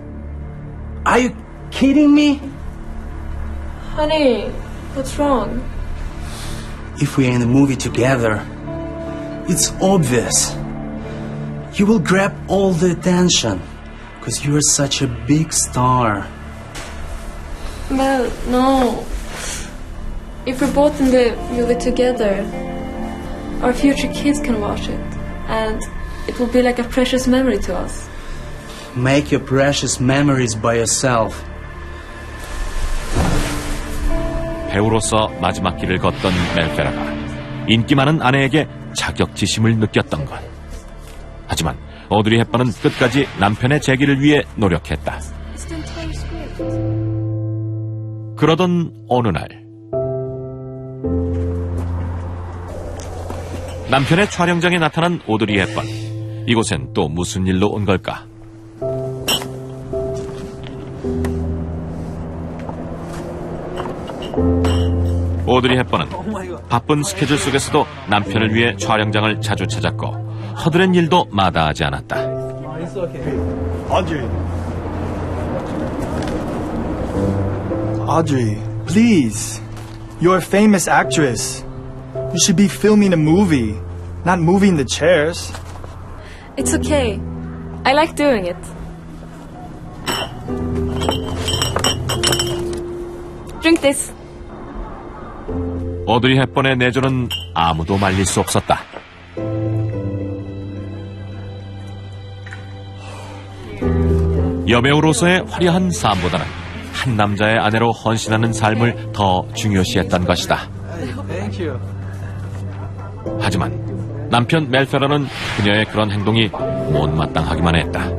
Speaker 14: Are you kidding me?
Speaker 15: Honey, what's wrong?
Speaker 14: If we're in a movie together, it's obvious. You will grab all the attention because you're such a big star.
Speaker 15: Well, no. If we're both in the movie together, our future kids can watch it, and it will be like a precious memory to us.
Speaker 14: Make your precious memories by yourself.
Speaker 1: 배우로서 마지막 길을 걷던 멜 페러가 인기 많은 아내에게 자격지심을 느꼈던 것. 하지만 오드리 헵번은 끝까지 남편의 재기를 위해 노력했다. 그러던 어느 날, 남편의 촬영장에 나타난 오드리 헵번. 이곳엔 또 무슨 일로 온 걸까? 오드리 헵번은 바쁜 스케줄 속에서도 남편을 위해 촬영장을 자주 찾았고 허드렛 일도 마다하지 않았다.
Speaker 14: Audrey, please. You're a famous actress. You should be filming a movie, not moving the chairs.
Speaker 15: It's okay. I like doing it. Drink this.
Speaker 1: 오드리 헵번의 내조는 아무도 말릴 수 없었다. 여배우로서의 화려한 삶보다는 한 남자의 아내로 헌신하는 삶을 더 중요시했던 것이다. 하지만 남편 멜 페러는 그녀의 그런 행동이 못마땅하기만 했다.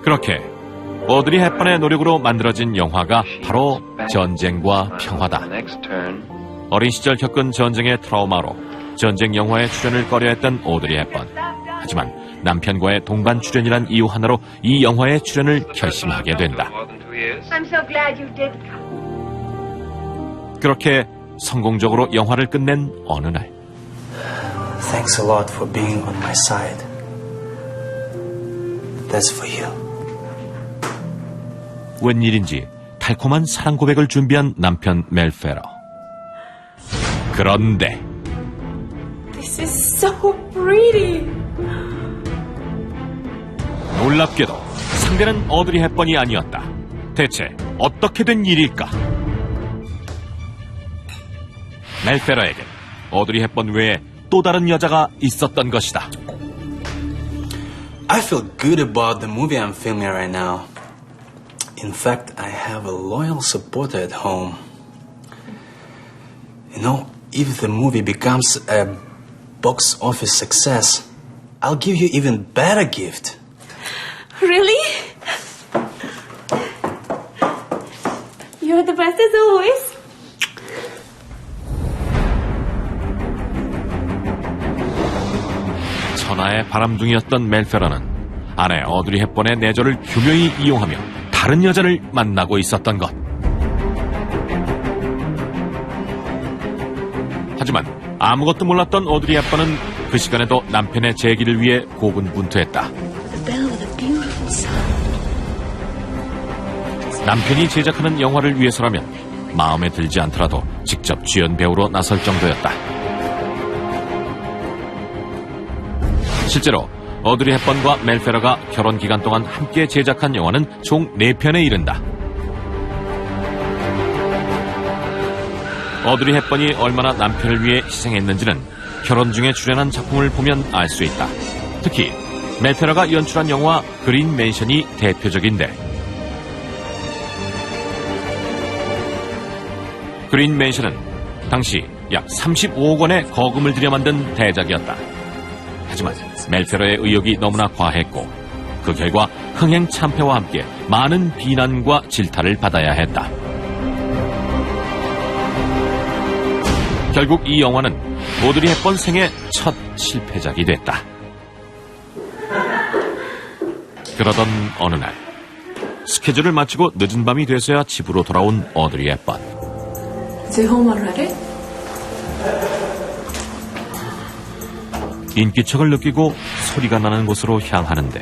Speaker 1: 그렇게 오드리 헵번의 노력으로 만들어진 영화가 바로 전쟁과 평화다. 어린 시절 겪은 전쟁의 트라우마로 전쟁 영화에 출연을 꺼려했던 오드리 헵번. 하지만 남편과의 동반 출연이란 이유 하나로 이 영화에 출연을 결심하게 된다.
Speaker 17: I'm so glad you did come.
Speaker 1: 그렇게 성공적으로 영화를 끝낸 어느 날,
Speaker 14: Thanks a lot for being on my side. That's for you.
Speaker 1: 웬일인지 달콤한 사랑 고백을 준비한 남편 멜 페러. 그런데
Speaker 15: This is so pretty.
Speaker 1: 놀랍게도 상대는 오드리 헵번이 아니었다. 대체 어떻게 된 일일까? 멜 페러에겐 오드리 헵번 외에 또 다른 여자가 있었던 것이다.
Speaker 14: I feel good about the movie I'm filming right now. In fact, I have a loyal supporter at home. You know, if the movie becomes a box office success, I'll give you even better gift.
Speaker 15: Really? You're the best as always.
Speaker 1: 천하의 바람둥이였던 멜 페러는 아내 오드리 헵번의 내조를 교묘히 이용하며 다른 여자를 만나고 있었던 것. 하지만 아무것도 몰랐던 오드리 헵번은 그 시간에도 남편의 재기를 위해 고군분투했다. 남편이 제작하는 영화를 위해서라면 마음에 들지 않더라도 직접 주연 배우로 나설 정도였다. 실제로 오드리 헵번과 멜 페러가 결혼 기간 동안 함께 제작한 영화는 총 4편에 이른다. 오드리 헵번이 얼마나 남편을 위해 희생했는지는 결혼 중에 출연한 작품을 보면 알 수 있다. 특히 멜 페러가 연출한 영화 그린 맨션이 대표적인데, 그린 맨션은 당시 약 35억 원의 거금을 들여 만든 대작이었다. 하지만 멜 페러의 의욕이 너무나 과했고 그 결과 흥행 참패와 함께 많은 비난과 질타를 받아야 했다. 결국 이 영화는 오드리 헵번 생애 첫 실패작이 됐다. 그러던 어느 날 스케줄을 마치고 늦은 밤이 돼서야 집으로 돌아온 오드리 헵번.
Speaker 15: Is he home already?
Speaker 1: 인기척을 느끼고 소리가 나는 곳으로 향하는데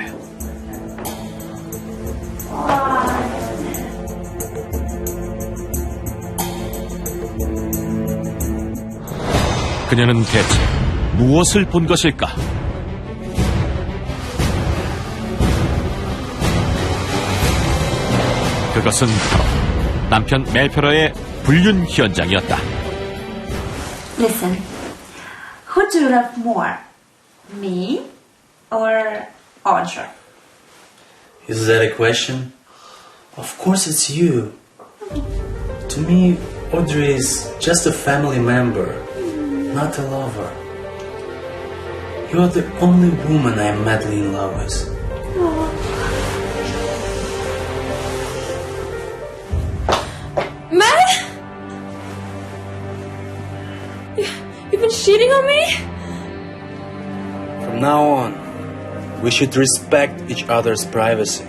Speaker 1: 그녀는 대체 무엇을 본 것일까? 그것은 바로 남편 멜 페러의 불륜 현장이었다.
Speaker 16: Listen, who do you love more? Me or Audrey?
Speaker 14: Is that a question? Of course it's you. To me, Audrey is just a family member, not a lover. You are the only woman I am madly in love with.
Speaker 15: Matt? You've been cheating on me?
Speaker 14: From now on, we should respect each other's privacy.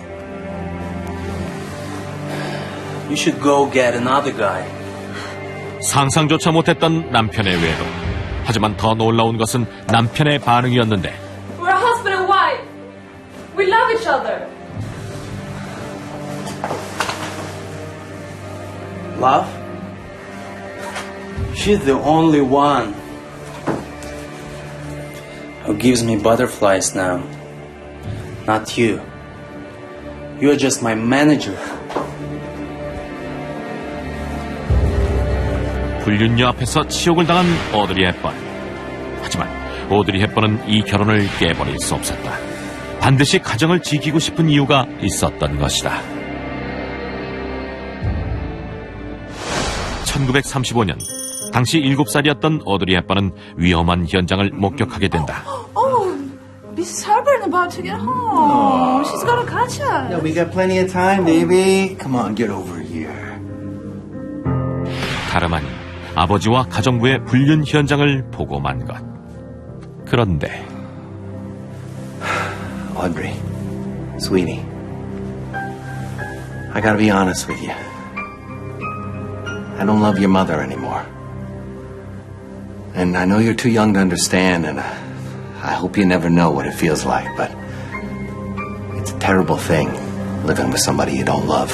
Speaker 14: You should go get another guy.
Speaker 1: 상상조차 못했던 남편의 외도. 하지만 더 놀라운 것은 남편의 반응이었는데.
Speaker 15: We're a husband and wife. We love each other.
Speaker 14: Love? She's the only one who gives me butterflies now. Not you. You're just my manager.
Speaker 1: 불륜녀 앞에서 치욕을 당한 오드리 헵번. 하지만 오드리 헵번은 이 결혼을 깨버릴 수 없었다. 반드시 가정을 지키고 싶은 이유가 있었던 것이다. 1935년 당시 7살이었던 오드리 헵번은 위험한 현장을 목격하게 된다.
Speaker 8: Mrs. Harbin about to get home. She's gotta catch us.
Speaker 3: Yeah, we got plenty of time, baby. Come on, get over here.
Speaker 1: 다름 아닌 아버지와 가정부의 불륜 현장을 보고만 것. 그런데
Speaker 3: Audrey, sweetie, I gotta be honest with you. I don't love your mother anymore. And I know you're too young to understand, and I hope you never know what it feels like, but it's a terrible thing, living with somebody you don't love.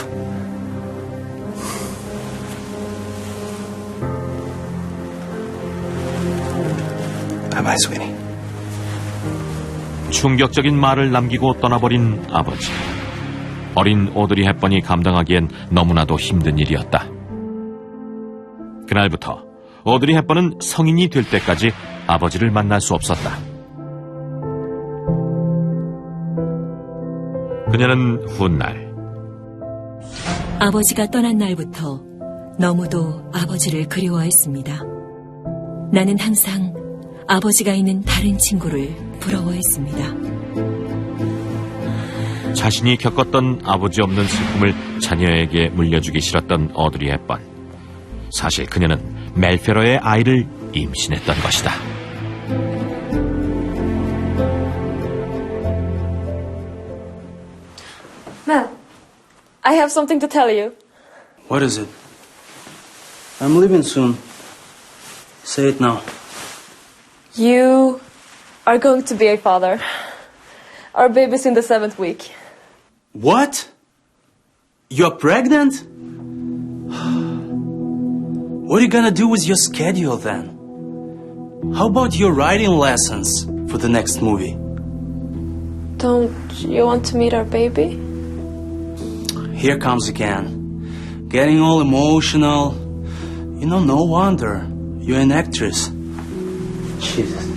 Speaker 3: Bye-bye, sweetie.
Speaker 1: 충격적인 말을 남기고 떠나버린 아버지. 어린 오드리 헵번이 감당하기엔 너무나도 힘든 일이었다. 그날부터 오드리 헵번은 성인이 될 때까지 아버지를 만날 수 없었다. 그녀는 훗날
Speaker 9: 아버지가 떠난 날부터 너무도 아버지를 그리워했습니다. 나는 항상 아버지가 있는 다른 친구를 부러워했습니다.
Speaker 1: 자신이 겪었던 아버지 없는 슬픔을 자녀에게 물려주기 싫었던 오드리 헵번. 사실 그녀는 멜페러의 아이를 임신했던 것이다.
Speaker 15: Mel, I have something to tell you.
Speaker 14: What is it? I'm leaving soon. Say it now.
Speaker 15: You are going to be a father. Our baby's in the 7th week.
Speaker 14: What? You're pregnant? What are you gonna do with your schedule then? How about your writing lessons for the next movie?
Speaker 15: Don't you want to meet our baby?
Speaker 14: Here comes again. Getting all emotional. You know, no wonder. You're an actress. Jesus.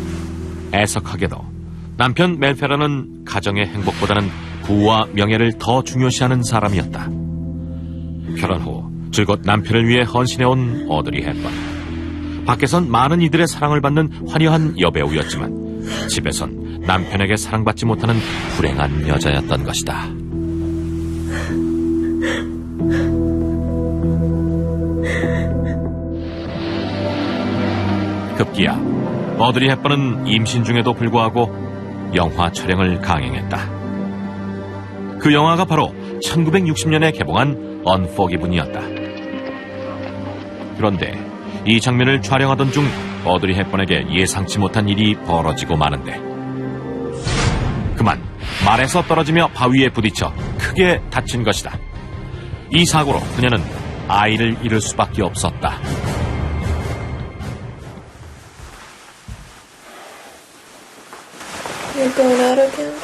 Speaker 1: 애석하게도 남편 멜페러는 가정의 행복보다는 부와 명예를 더 중요시하는 사람이었다. 결혼 후 줄곧 남편을 위해 헌신해온 오드리 헵번. 밖에선 많은 이들의 사랑을 받는 화려한 여배우였지만 집에선 남편에게 사랑받지 못하는 불행한 여자였던 것이다. 급기야 오드리 헵번은 임신 중에도 불구하고 영화 촬영을 강행했다. 그 영화가 바로 1960년에 개봉한 언포기븐이었다. 그런데 이 장면을 촬영하던 중 오드리 헵번에게 예상치 못한 일이 벌어지고 마는데 그만 말에서 떨어지며 바위에 부딪혀 크게 다친 것이다. 이 사고로 그녀는 아이를 잃을 수밖에 없었다.
Speaker 15: You're going out again?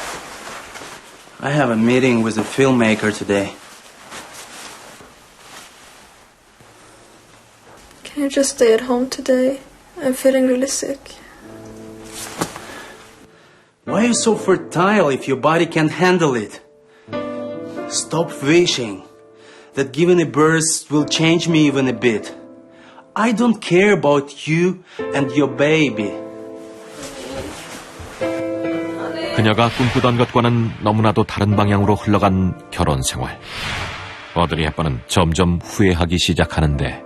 Speaker 14: I have a meeting with a filmmaker today.
Speaker 15: Can you just stay at home today? I'm feeling really sick.
Speaker 14: Why are you so fertile if your body can't handle it? Stop wishing that giving a birth will change me even a bit. I don't care about you and your baby.
Speaker 1: 그녀가 꿈꾸던 것과는 너무나도 다른 방향으로 흘러간 결혼 생활. 오드리 헵번은 점점 후회하기 시작하는데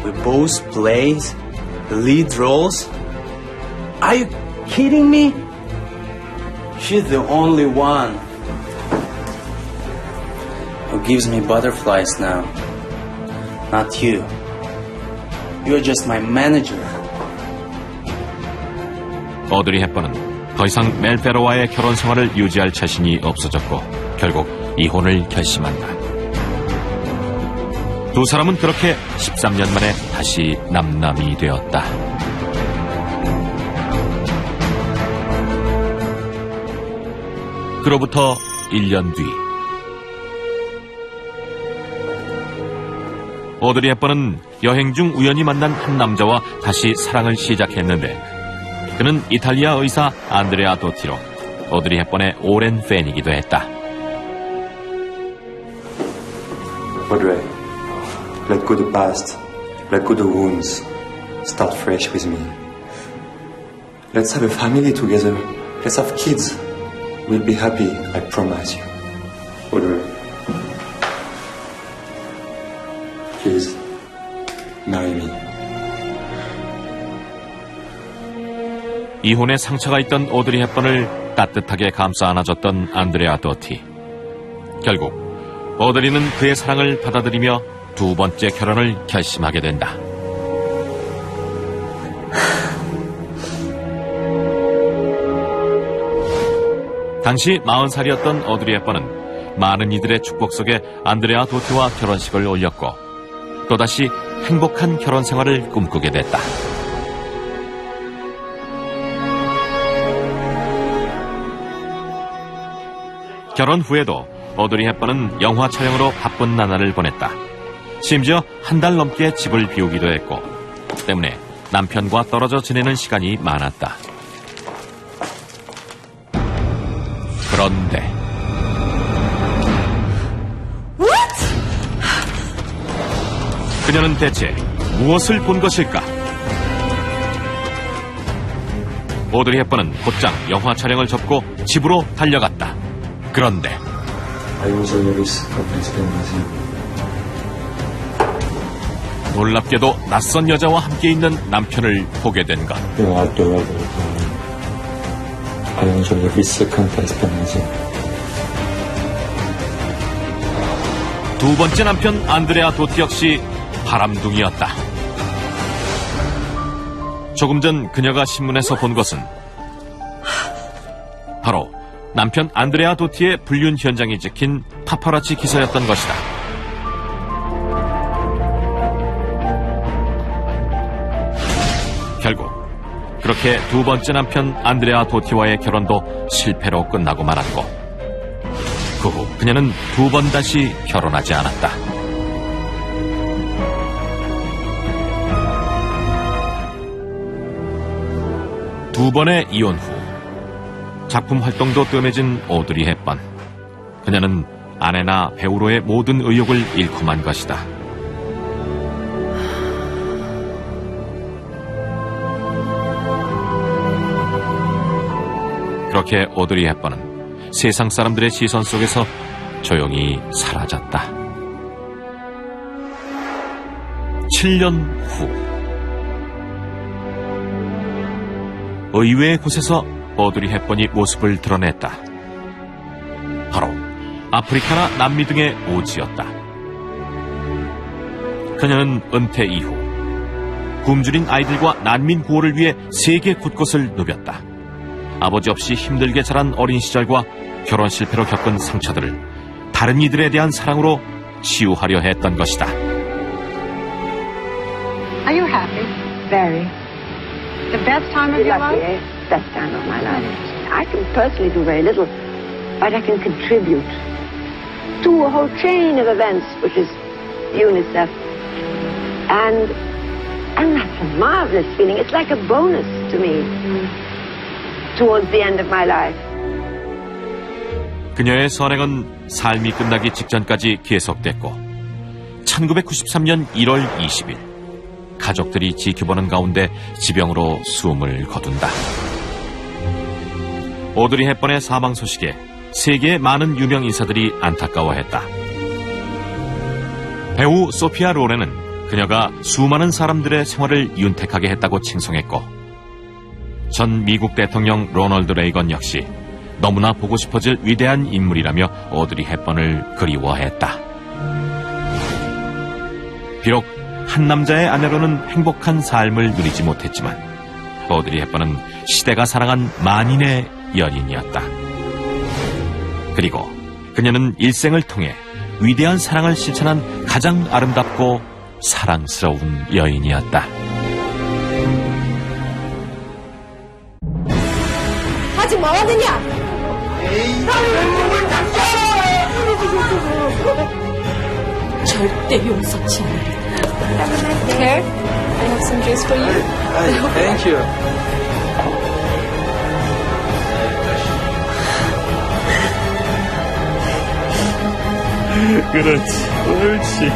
Speaker 14: We both played the lead roles? Are you kidding me? She's the only one who gives me butterflies now. Not you. You're just my manager.
Speaker 1: 오드리 헵번은 더 이상 멜페러와의 결혼 생활을 유지할 자신이 없어졌고 결국 이혼을 결심한다. 두 사람은 그렇게 13년 만에 다시 남남이 되었다. 그로부터 1년 뒤 오드리 헵번은 여행 중 우연히 만난 한 남자와 다시 사랑을 시작했는데 그는 이탈리아 의사 안드레아 도티로, 오드리 헵번의 오랜 팬이기도 했다.
Speaker 2: Audrey, let go the past, let go the wounds, start fresh with me. Let's have a family together, let's have kids. We'll be happy, I promise you. Audrey, please, marry me.
Speaker 1: 이혼의 상처가 있던 오드리 헵번을 따뜻하게 감싸 안아줬던 안드레아 도티. 결국 오드리는 그의 사랑을 받아들이며 두 번째 결혼을 결심하게 된다. 당시 40살이었던 오드리 헵번은 많은 이들의 축복 속에 안드레아 도티와 결혼식을 올렸고 또다시 행복한 결혼 생활을 꿈꾸게 됐다. 결혼 후에도 오드리 헵번은 영화 촬영으로 바쁜 나날을 보냈다. 심지어 한 달 넘게 집을 비우기도 했고 때문에 남편과 떨어져 지내는 시간이 많았다. 그런데 그녀는 대체 무엇을 본 것일까? 오드리 헵번은 곧장 영화 촬영을 접고 집으로 달려갔다. 그런데 놀랍게도 낯선 여자와 함께 있는 남편을 보게 된 것. 두 번째 남편 안드레아 도티 역시 바람둥이였다. 조금 전 그녀가 신문에서 본 것은 바로 남편 안드레아 도티의 불륜 현장이 찍힌 파파라치 기사였던 것이다. 결국 그렇게 두 번째 남편 안드레아 도티와의 결혼도 실패로 끝나고 말았고 그 후 그녀는 두 번 다시 결혼하지 않았다. 두 번의 이혼 후 작품 활동도 뜸해진 오드리 헵번. 그녀는 아내나 배우로의 모든 의욕을 잃고 만 것이다. 그렇게 오드리 헵번은 세상 사람들의 시선 속에서 조용히 사라졌다. 7년 후 의외의 곳에서 오드리 헵번이 모습을 드러냈다. 바로 아프리카나 남미 등의 오지였다. 그녀는 은퇴 이후 굶주린 아이들과 난민 구호를 위해 세계 곳곳을 누볐다. 아버지 없이 힘들게 자란 어린 시절과 결혼 실패로 겪은 상처들을 다른 이들에 대한 사랑으로 치유하려 했던 것이다.
Speaker 17: Are you happy? Very. The best time of your life?
Speaker 18: Best time of my life. I can personally do very little, but I can contribute to a whole chain of events, which is UNICEF. And that's a marvelous feeling. It's like a bonus to me towards the end of my life.
Speaker 1: 그녀의 선행은 삶이 끝나기 직전까지 계속됐고 1993년 1월 20일 가족들이 지켜보는 가운데 지병으로 숨을 거둔다. 오드리 헵번의 사망 소식에 세계의 많은 유명 인사들이 안타까워했다. 배우 소피아 로렌은 그녀가 수많은 사람들의 생활을 윤택하게 했다고 칭송했고 전 미국 대통령 로널드 레이건 역시 너무나 보고 싶어질 위대한 인물이라며 오드리 헵번을 그리워했다. 비록 한 남자의 아내로는 행복한 삶을 누리지 못했지만 오드리 헵번은 시대가 사랑한 만인의 연인이었다. 그리고 그녀는 일생을 통해 위대한 사랑을 실천한 가장 아름답고 사랑스러운 여인이었다.
Speaker 8: 아직 뭐 하느냐?
Speaker 7: 절대 용서치 않으리.
Speaker 15: Here, I have some juice for you.
Speaker 2: Thank you.
Speaker 10: 그렇지, 옳지.